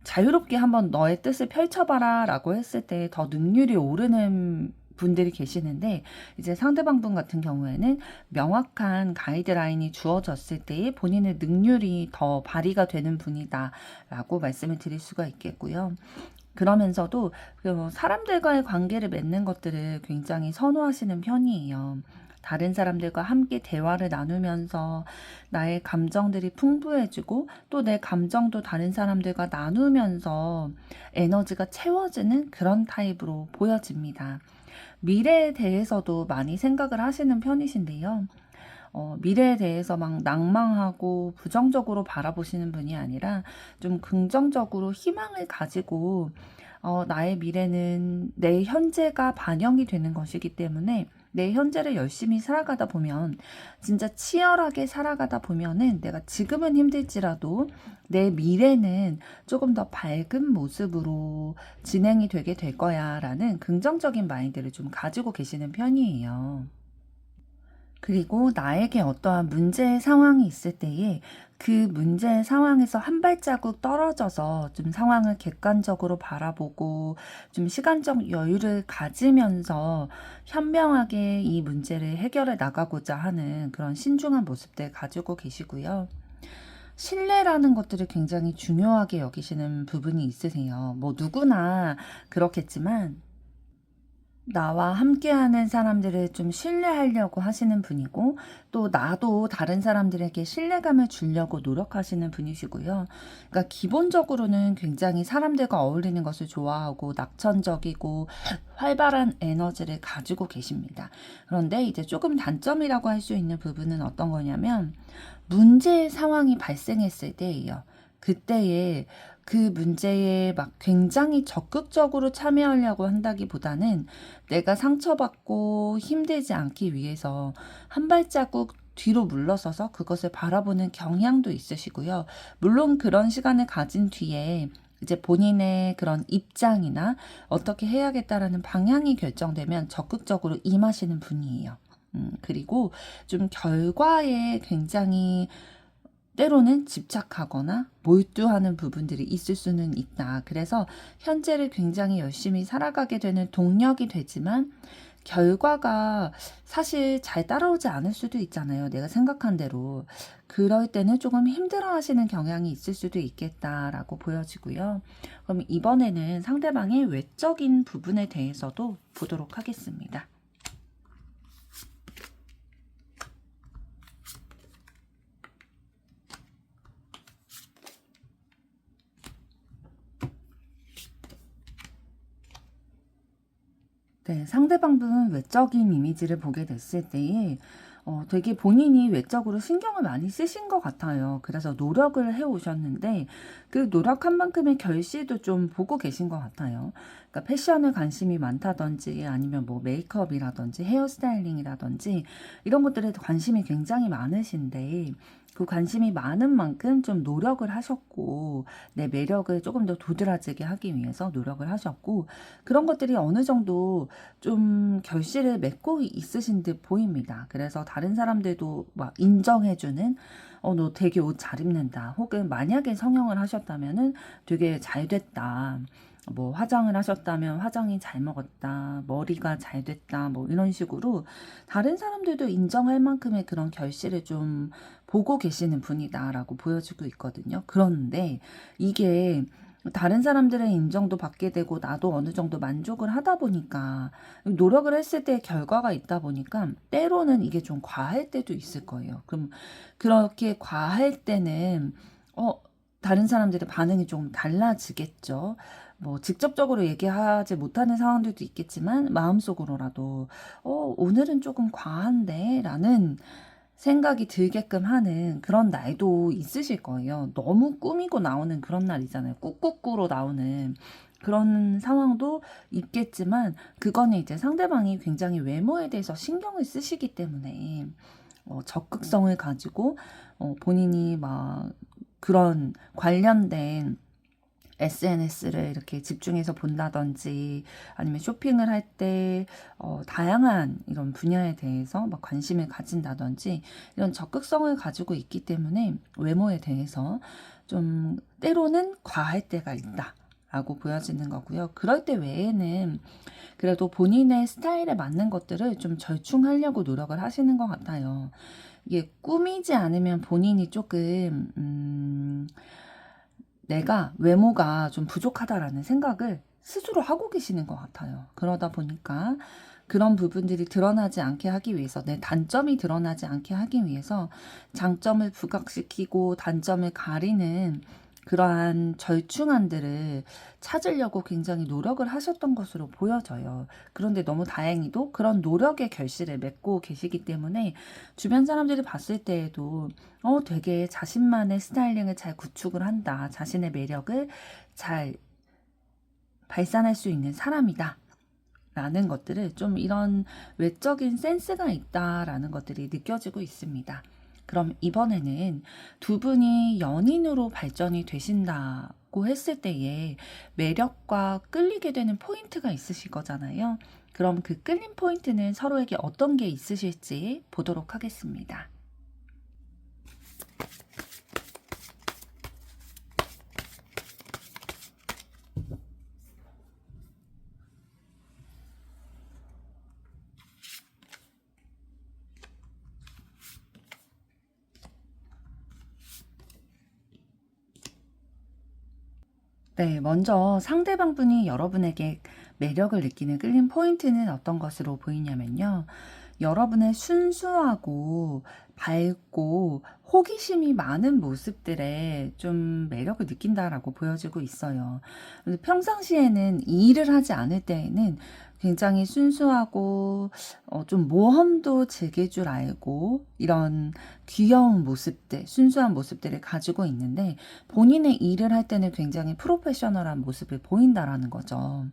자유롭게 한번 너의 뜻을 펼쳐봐라 라고 했을 때 더 능률이 오르는 분들이 계시는데 이제 상대방 분 같은 경우에는 명확한 가이드라인이 주어졌을 때 본인의 능률이 더 발휘가 되는 분이다 라고 말씀을 드릴 수가 있겠고요. 그러면서도 사람들과의 관계를 맺는 것들을 굉장히 선호하시는 편이에요. 다른 사람들과 함께 대화를 나누면서 나의 감정들이 풍부해지고 또 내 감정도 다른 사람들과 나누면서 에너지가 채워지는 그런 타입으로 보여집니다. 미래에 대해서도 많이 생각을 하시는 편이신데요. 미래에 대해서 막 낭망하고 부정적으로 바라보시는 분이 아니라 좀 긍정적으로 희망을 가지고 나의 미래는 내 현재가 반영이 되는 것이기 때문에 내 현재를 열심히 살아가다 보면 진짜 치열하게 살아가다 보면은 내가 지금은 힘들지라도 내 미래는 조금 더 밝은 모습으로 진행이 되게 될 거야 라는 긍정적인 마인드를 좀 가지고 계시는 편이에요. 그리고 나에게 어떠한 문제 상황이 있을 때에 그 문제 상황에서 한 발자국 떨어져서 좀 상황을 객관적으로 바라보고 좀 시간적 여유를 가지면서 현명하게 이 문제를 해결해 나가고자 하는 그런 신중한 모습들 가지고 계시고요. 신뢰라는 것들을 굉장히 중요하게 여기시는 부분이 있으세요. 뭐 누구나 그렇겠지만 나와 함께하는 사람들을 좀 신뢰하려고 하시는 분이고, 또 나도 다른 사람들에게 신뢰감을 주려고 노력하시는 분이시고요. 그러니까 기본적으로는 굉장히 사람들과 어울리는 것을 좋아하고 낙천적이고 활발한 에너지를 가지고 계십니다. 그런데 이제 조금 단점이라고 할 수 있는 부분은 어떤 거냐면, 문제 상황이 발생했을 때예요. 그때에 그 문제에 막 굉장히 적극적으로 참여하려고 한다기보다는 내가 상처받고 힘들지 않기 위해서 한 발자국 뒤로 물러서서 그것을 바라보는 경향도 있으시고요. 물론 그런 시간을 가진 뒤에 이제 본인의 그런 입장이나 어떻게 해야겠다라는 방향이 결정되면 적극적으로 임하시는 분이에요. 그리고 좀 결과에 굉장히 때로는 집착하거나 몰두하는 부분들이 있을 수는 있다. 그래서 현재를 굉장히 열심히 살아가게 되는 동력이 되지만 결과가 사실 잘 따라오지 않을 수도 있잖아요. 내가 생각한 대로. 그럴 때는 조금 힘들어 하시는 경향이 있을 수도 있겠다라고 보여지고요. 그럼 이번에는 상대방의 외적인 부분에 대해서도 보도록 하겠습니다. 네, 상대방 분 외적인 이미지를 보게 됐을 때에 되게 본인이 외적으로 신경을 많이 쓰신 것 같아요. 그래서 노력을 해 오셨는데 그 노력한 만큼의 결실도 좀 보고 계신 것 같아요. 그러니까 패션에 관심이 많다든지 아니면 뭐 메이크업이라든지 헤어스타일링이라든지 이런 것들에 관심이 굉장히 많으신데 그 관심이 많은 만큼 좀 노력을 하셨고 내 매력을 조금 더 도드라지게 하기 위해서 노력을 하셨고 그런 것들이 어느 정도 좀 결실을 맺고 있으신 듯 보입니다. 그래서 다른 사람들도 막 인정해주는 너 되게 옷 잘 입는다. 혹은 만약에 성형을 하셨다면은 되게 잘 됐다. 뭐 화장을 하셨다면 화장이 잘 먹었다. 머리가 잘 됐다. 뭐 이런 식으로 다른 사람들도 인정할 만큼의 그런 결실을 좀 보고 계시는 분이다라고 보여지고 있거든요. 그런데 이게 다른 사람들의 인정도 받게 되고 나도 어느 정도 만족을 하다 보니까 노력을 했을 때 결과가 있다 보니까 때로는 이게 좀 과할 때도 있을 거예요. 그럼 그렇게 과할 때는 다른 사람들의 반응이 좀 달라지겠죠. 뭐 직접적으로 얘기하지 못하는 상황들도 있겠지만 마음속으로라도 오늘은 조금 과한데 라는 생각이 들게끔 하는 그런 날도 있으실 거예요. 너무 꾸미고 나오는 그런 날이잖아요. 꾹꾹꾸로 나오는 그런 상황도 있겠지만 그거는 이제 상대방이 굉장히 외모에 대해서 신경을 쓰시기 때문에 적극성을 가지고 본인이 막 그런 관련된 SNS를 이렇게 집중해서 본다든지 아니면 쇼핑을 할 때 다양한 이런 분야에 대해서 막 관심을 가진다든지 이런 적극성을 가지고 있기 때문에 외모에 대해서 좀 때로는 과할 때가 있다. 라고 보여지는 거고요. 그럴 때 외에는 그래도 본인의 스타일에 맞는 것들을 좀 절충하려고 노력을 하시는 것 같아요. 이게 꾸미지 않으면 본인이 조금 내가 외모가 좀 부족하다라는 생각을 스스로 하고 계시는 것 같아요. 그러다 보니까 그런 부분들이 드러나지 않게 하기 위해서 내 단점이 드러나지 않게 하기 위해서 장점을 부각시키고 단점을 가리는 그러한 절충안들을 찾으려고 굉장히 노력을 하셨던 것으로 보여져요. 그런데 너무 다행히도 그런 노력의 결실을 맺고 계시기 때문에 주변 사람들이 봤을 때에도 되게 자신만의 스타일링을 잘 구축을 한다. 자신의 매력을 잘 발산할 수 있는 사람이다. 라는 것들을 좀 이런 외적인 센스가 있다라는 것들이 느껴지고 있습니다. 그럼 이번에는 두 분이 연인으로 발전이 되신다. 받고 했을 때에 매력과 끌리게 되는 포인트가 있으실 거잖아요. 그럼 그 끌림 포인트는 서로에게 어떤 게 있으실지 보도록 하겠습니다. 네, 먼저 상대방분이 여러분에게 매력을 느끼는 끌림 포인트는 어떤 것으로 보이냐면요. 여러분의 순수하고 밝고 호기심이 많은 모습들에 좀 매력을 느낀다라고 보여지고 있어요. 근데 평상시에는 이 일을 하지 않을 때에는 굉장히 순수하고 좀 모험도 즐길 줄 알고 이런 귀여운 모습들, 순수한 모습들을 가지고 있는데 본인의 일을 할 때는 굉장히 프로페셔널한 모습을 보인다라는 거죠.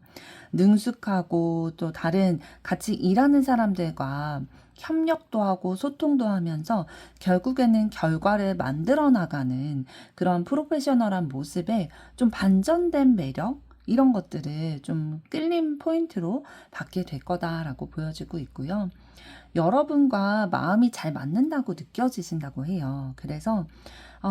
능숙하고 또 다른 같이 일하는 사람들과 협력도 하고 소통도 하면서 결국에는 결과를 만들어 나가는 그런 프로페셔널한 모습에 좀 반전된 매력? 이런 것들을 좀 끌림 포인트로 받게 될 거다라고 보여지고 있고요. 여러분과 마음이 잘 맞는다고 느껴지신다고 해요. 그래서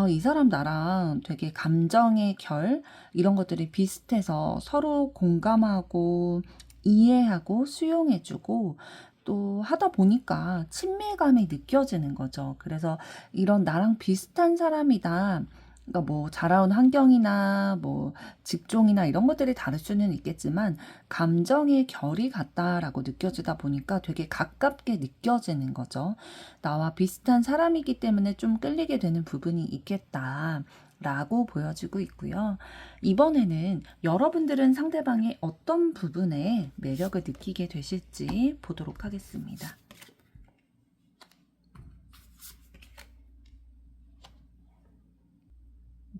이 사람 나랑 되게 감정의 결 이런 것들이 비슷해서 서로 공감하고 이해하고 수용해주고 또 하다 보니까 친밀감이 느껴지는 거죠. 그래서 이런 나랑 비슷한 사람이다. 그러니까 뭐 자라온 환경이나 뭐 직종이나 이런 것들이 다를 수는 있겠지만 감정의 결이 같다라고 느껴지다 보니까 되게 가깝게 느껴지는 거죠. 나와 비슷한 사람이기 때문에 좀 끌리게 되는 부분이 있겠다. 라고 보여지고 있고요. 이번에는 여러분들은 상대방의 어떤 부분에 매력을 느끼게 되실지 보도록 하겠습니다.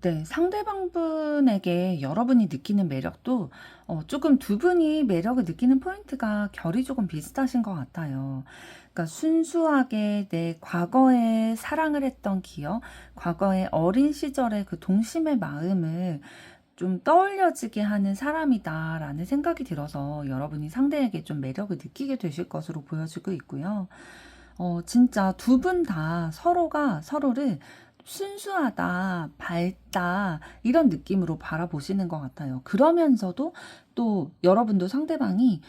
네, 상대방분에게 여러분이 느끼는 매력도 조금 두 분이 매력을 느끼는 포인트가 결이 조금 비슷하신 것 같아요. 그러니까 순수하게 내 과거에 사랑을 했던 기억, 과거의 어린 시절의 그 동심의 마음을 좀 떠올려지게 하는 사람이다라는 생각이 들어서 여러분이 상대에게 좀 매력을 느끼게 되실 것으로 보여지고 있고요. 진짜 두 분 다 서로가 서로를 순수하다, 밝다, 이런 느낌으로 바라보시는 것 같아요. 그러면서도 또 여러분도 상대방이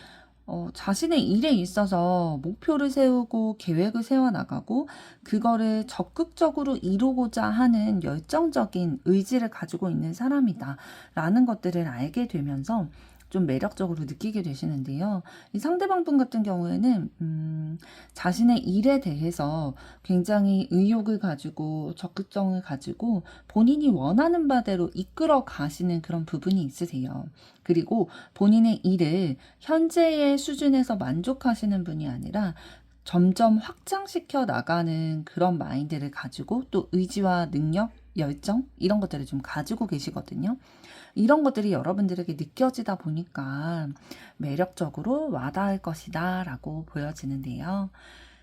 자신의 일에 있어서 목표를 세우고 계획을 세워나가고 그거를 적극적으로 이루고자 하는 열정적인 의지를 가지고 있는 사람이다 라는 것들을 알게 되면서 좀 매력적으로 느끼게 되시는데요. 이 상대방 분 같은 경우에는 자신의 일에 대해서 굉장히 의욕을 가지고 적극성을 가지고 본인이 원하는 바대로 이끌어 가시는 그런 부분이 있으세요. 그리고 본인의 일을 현재의 수준에서 만족하시는 분이 아니라 점점 확장시켜 나가는 그런 마인드를 가지고 또 의지와 능력, 열정 이런 것들을 좀 가지고 계시거든요. 이런 것들이 여러분들에게 느껴지다 보니까 매력적으로 와닿을 것이다 라고 보여지는데요.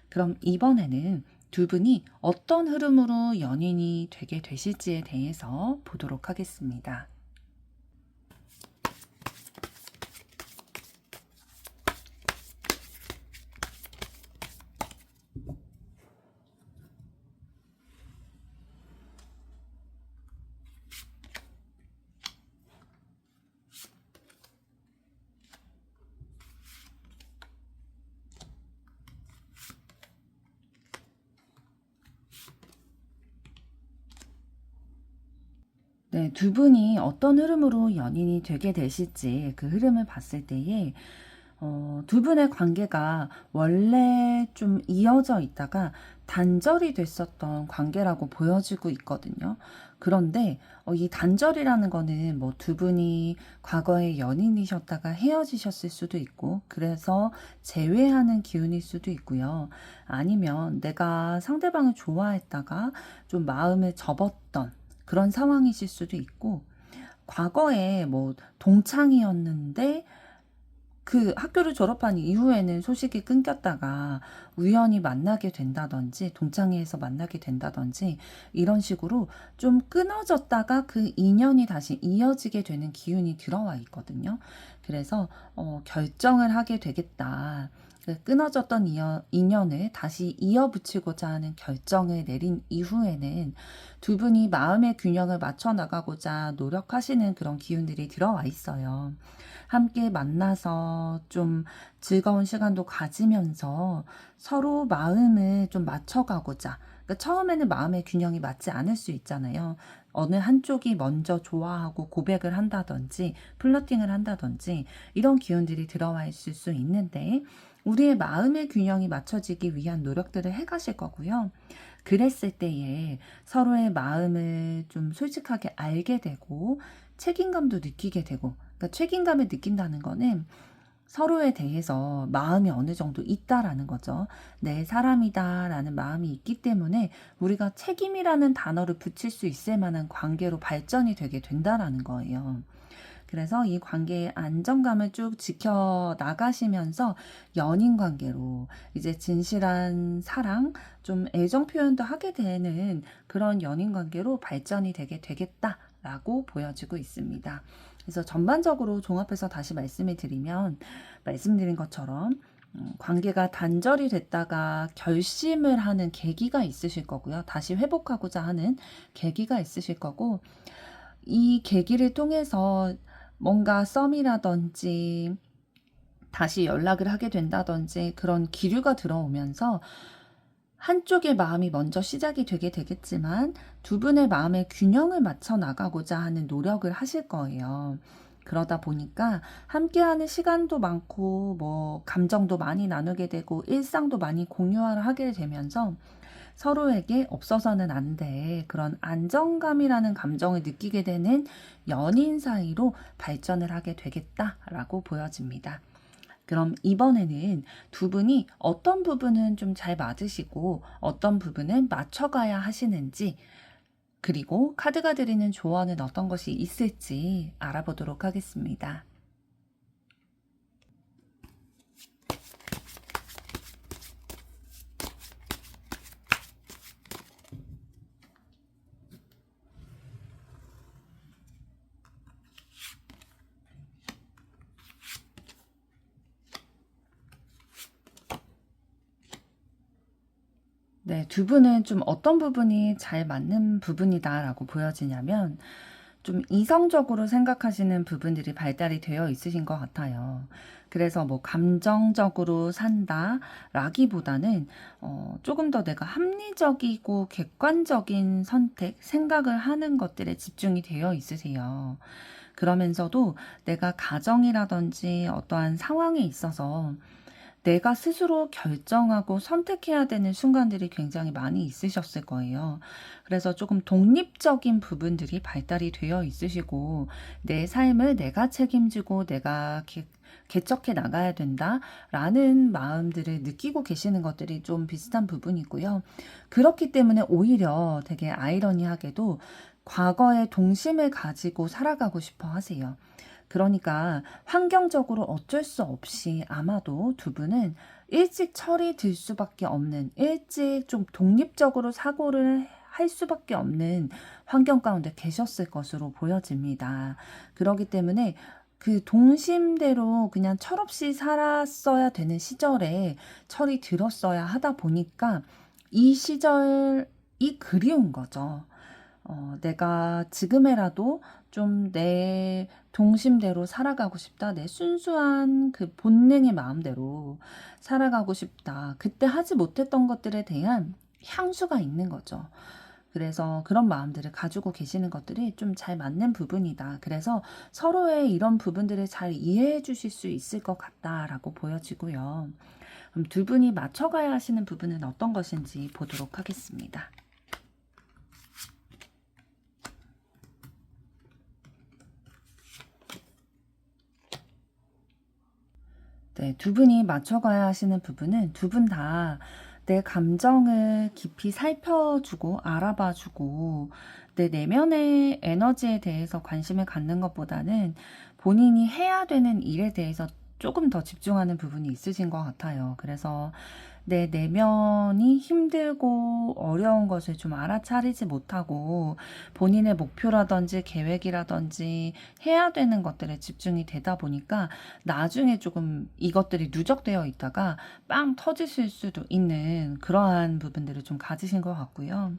그럼 이번에는 두 분이 어떤 흐름으로 연인이 되게 되실지에 대해서 보도록 하겠습니다. 네, 두 분이 어떤 흐름으로 연인이 되게 되실지 그 흐름을 봤을 때에 두 분의 관계가 원래 좀 이어져 있다가 단절이 됐었던 관계라고 보여지고 있거든요. 그런데 이 단절이라는 거는 뭐 두 분이 과거에 연인이셨다가 헤어지셨을 수도 있고 그래서 재회하는 기운일 수도 있고요. 아니면 내가 상대방을 좋아했다가 좀 마음을 접었던 그런 상황이실 수도 있고 과거에 뭐 동창이었는데 그 학교를 졸업한 이후에는 소식이 끊겼다가 우연히 만나게 된다든지 동창회에서 만나게 된다든지 이런 식으로 좀 끊어졌다가 그 인연이 다시 이어지게 되는 기운이 들어와 있거든요. 그래서 결정을 하게 되겠다. 그 끊어졌던 인연을 다시 이어붙이고자 하는 결정을 내린 이후에는 두 분이 마음의 균형을 맞춰 나가고자 노력하시는 그런 기운들이 들어와 있어요. 함께 만나서 좀 즐거운 시간도 가지면서 서로 마음을 좀 맞춰가고자. 그러니까 처음에는 마음의 균형이 맞지 않을 수 있잖아요. 어느 한쪽이 먼저 좋아하고 고백을 한다든지 플러팅을 한다든지 이런 기운들이 들어와 있을 수 있는데 우리의 마음의 균형이 맞춰지기 위한 노력들을 해가실 거고요. 그랬을 때에 서로의 마음을 좀 솔직하게 알게 되고 책임감도 느끼게 되고, 그러니까 책임감을 느낀다는 거는 서로에 대해서 마음이 어느 정도 있다라는 거죠. 내 사람이다라는 마음이 있기 때문에 우리가 책임이라는 단어를 붙일 수 있을 만한 관계로 발전이 되게 된다라는 거예요. 그래서 이 관계의 안정감을 쭉 지켜 나가시면서 연인 관계로 이제 진실한 사랑, 좀 애정 표현도 하게 되는 그런 연인 관계로 발전이 되게 되겠다라고 보여지고 있습니다. 그래서 전반적으로 종합해서 다시 말씀을 드리면 말씀드린 것처럼 관계가 단절이 됐다가 결심을 하는 계기가 있으실 거고요. 다시 회복하고자 하는 계기가 있으실 거고 이 계기를 통해서 뭔가 썸이라든지 다시 연락을 하게 된다든지 그런 기류가 들어오면서 한쪽의 마음이 먼저 시작이 되게 되겠지만 두 분의 마음의 균형을 맞춰 나가고자 하는 노력을 하실 거예요. 그러다 보니까 함께하는 시간도 많고 뭐 감정도 많이 나누게 되고 일상도 많이 공유하게 되면서 서로에게 없어서는 안 돼. 그런 안정감이라는 감정을 느끼게 되는 연인 사이로 발전을 하게 되겠다라고 보여집니다. 그럼 이번에는 두 분이 어떤 부분은 좀 잘 맞으시고 어떤 부분은 맞춰가야 하시는지 그리고 카드가 드리는 조언은 어떤 것이 있을지 알아보도록 하겠습니다. 네, 두 분은 좀 어떤 부분이 잘 맞는 부분이다라고 보여지냐면 좀 이성적으로 생각하시는 부분들이 발달이 되어 있으신 것 같아요. 그래서 뭐 감정적으로 산다라기보다는 조금 더 내가 합리적이고 객관적인 선택, 생각을 하는 것들에 집중이 되어 있으세요. 그러면서도 내가 가정이라든지 어떠한 상황에 있어서 내가 스스로 결정하고 선택해야 되는 순간들이 굉장히 많이 있으셨을 거예요. 그래서 조금 독립적인 부분들이 발달이 되어 있으시고 내 삶을 내가 책임지고 내가 개척해 나가야 된다라는 마음들을 느끼고 계시는 것들이 좀 비슷한 부분이고요. 그렇기 때문에 오히려 되게 아이러니하게도 과거의 동심을 가지고 살아가고 싶어 하세요. 그러니까 환경적으로 어쩔 수 없이 아마도 두 분은 일찍 철이 들 수밖에 없는, 일찍 좀 독립적으로 사고를 할 수밖에 없는 환경 가운데 계셨을 것으로 보여집니다. 그렇기 때문에 그 동심대로 그냥 철없이 살았어야 되는 시절에 철이 들었어야 하다 보니까 이 시절이 그리운 거죠. 내가 지금에라도 좀 내 동심대로 살아가고 싶다. 내 순수한 그 본능의 마음대로 살아가고 싶다. 그때 하지 못했던 것들에 대한 향수가 있는 거죠. 그래서 그런 마음들을 가지고 계시는 것들이 좀 잘 맞는 부분이다. 그래서 서로의 이런 부분들을 잘 이해해 주실 수 있을 것 같다라고 보여지고요. 그럼 두 분이 맞춰가야 하시는 부분은 어떤 것인지 보도록 하겠습니다. 네, 두 분이 맞춰가야 하시는 부분은 두 분 다 내 감정을 깊이 살펴주고 알아봐주고 내 내면의 에너지에 대해서 관심을 갖는 것보다는 본인이 해야 되는 일에 대해서 조금 더 집중하는 부분이 있으신 것 같아요. 그래서 내 내면이 힘들고 어려운 것을 좀 알아차리지 못하고 본인의 목표라든지 계획이라든지 해야 되는 것들에 집중이 되다 보니까 나중에 조금 이것들이 누적되어 있다가 빵 터지실 수도 있는 그러한 부분들을 좀 가지신 것 같고요.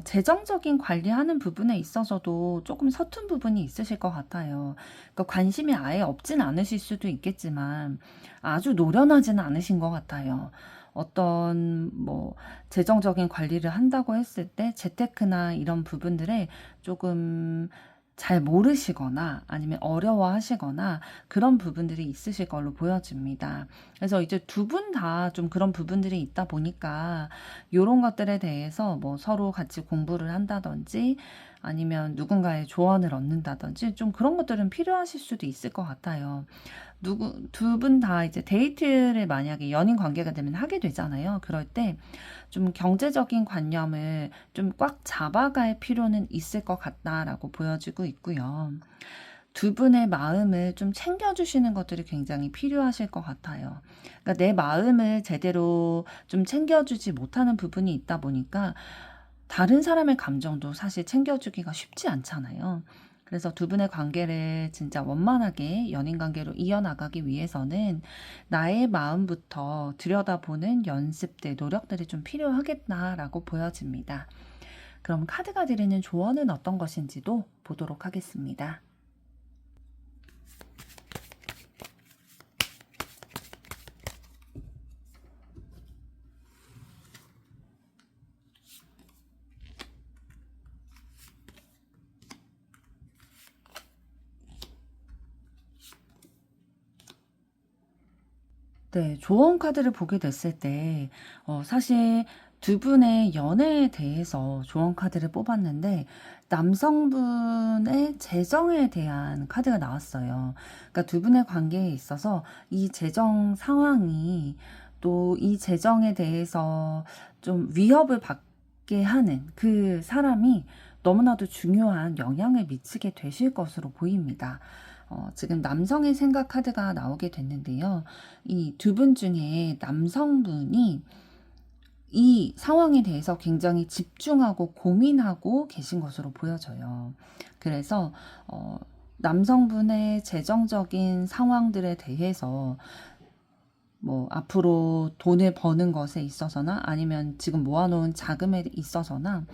재정적인 관리하는 부분에 있어서도 조금 서툰 부분이 있으실 것 같아요. 그러니까 관심이 아예 없진 않으실 수도 있겠지만 아주 노련하지는 않으신 것 같아요. 어떤 뭐 재정적인 관리를 한다고 했을 때 재테크나 이런 부분들에 조금 잘 모르시거나 아니면 어려워하시거나 그런 부분들이 있으실 걸로 보여집니다. 그래서 이제 두 분 다 좀 그런 부분들이 있다 보니까 요런 것들에 대해서 뭐 서로 같이 공부를 한다든지 아니면 누군가의 조언을 얻는다든지 좀 그런 것들은 필요하실 수도 있을 것 같아요. 두 분 다 이제 데이트를 만약에 연인 관계가 되면 하게 되잖아요. 그럴 때 좀 경제적인 관념을 좀 꽉 잡아갈 필요는 있을 것 같다라고 보여지고 있고요. 두 분의 마음을 좀 챙겨주시는 것들이 굉장히 필요하실 것 같아요. 그러니까 내 마음을 제대로 좀 챙겨주지 못하는 부분이 있다 보니까 다른 사람의 감정도 사실 챙겨주기가 쉽지 않잖아요. 그래서 두 분의 관계를 진짜 원만하게 연인 관계로 이어나가기 위해서는 나의 마음부터 들여다보는 연습들, 노력들이 좀 필요하겠다라고 보여집니다. 그럼 카드가 드리는 조언은 어떤 것인지도 보도록 하겠습니다. 네. 조언 카드를 보게 됐을 때 사실 두 분의 연애에 대해서 조언 카드를 뽑았는데 남성분의 재정에 대한 카드가 나왔어요. 그러니까 두 분의 관계에 있어서 이 재정 상황이 또 이 재정에 대해서 좀 위협을 받게 하는 그 사람이 너무나도 중요한 영향을 미치게 되실 것으로 보입니다. 지금 남성의 생각 카드가 나오게 됐는데요. 이 두 분 중에 남성분이 이 상황에 대해서 굉장히 집중하고 고민하고 계신 것으로 보여져요. 그래서 남성분의 재정적인 상황들에 대해서 뭐 앞으로 돈을 버는 것에 있어서나 아니면 지금 모아놓은 자금에 있어서나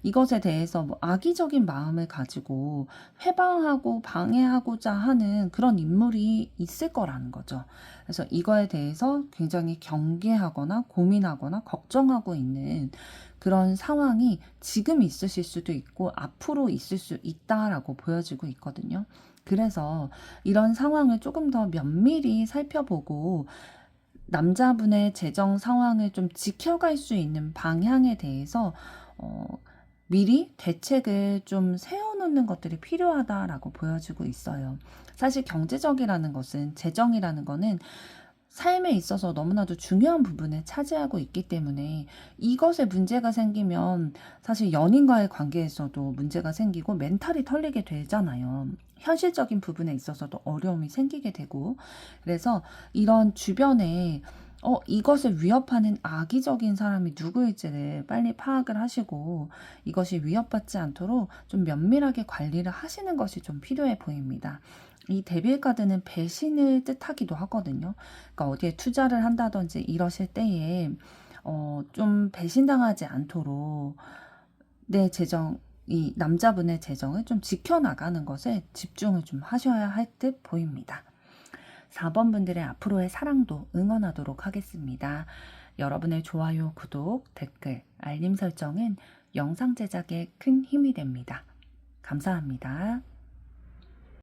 이것에 대해서 뭐 악의적인 마음을 가지고 회방하고 방해하고자 하는 그런 인물이 있을 거라는 거죠. 그래서 이거에 대해서 굉장히 경계하거나 고민하거나 걱정하고 있는 그런 상황이 지금 있으실 수도 있고 앞으로 있을 수 있다라고 보여지고 있거든요. 그래서 이런 상황을 조금 더 면밀히 살펴보고 남자분의 재정 상황을 좀 지켜갈 수 있는 방향에 대해서 미리 대책을 좀 세워놓는 것들이 필요하다라고 보여지고 있어요. 사실 경제적이라는 것은, 재정이라는 거는 삶에 있어서 너무나도 중요한 부분을 차지하고 있기 때문에 이것에 문제가 생기면 사실 연인과의 관계에서도 문제가 생기고 멘탈이 털리게 되잖아요. 현실적인 부분에 있어서도 어려움이 생기게 되고 그래서 이런 주변에 이것을 위협하는 악의적인 사람이 누구일지를 빨리 파악을 하시고 이것이 위협받지 않도록 좀 면밀하게 관리를 하시는 것이 좀 필요해 보입니다. 이 데빌 카드는 배신을 뜻하기도 하거든요. 그러니까 어디에 투자를 한다든지 이러실 때에 좀 배신당하지 않도록 내 재정, 이 남자분의 재정을 좀 지켜나가는 것에 집중을 좀 하셔야 할 듯 보입니다. 4번 분들의 앞으로의 사랑도 응원하도록 하겠습니다. 여러분의 좋아요, 구독, 댓글, 알림 설정은 영상 제작에 큰 힘이 됩니다. 감사합니다.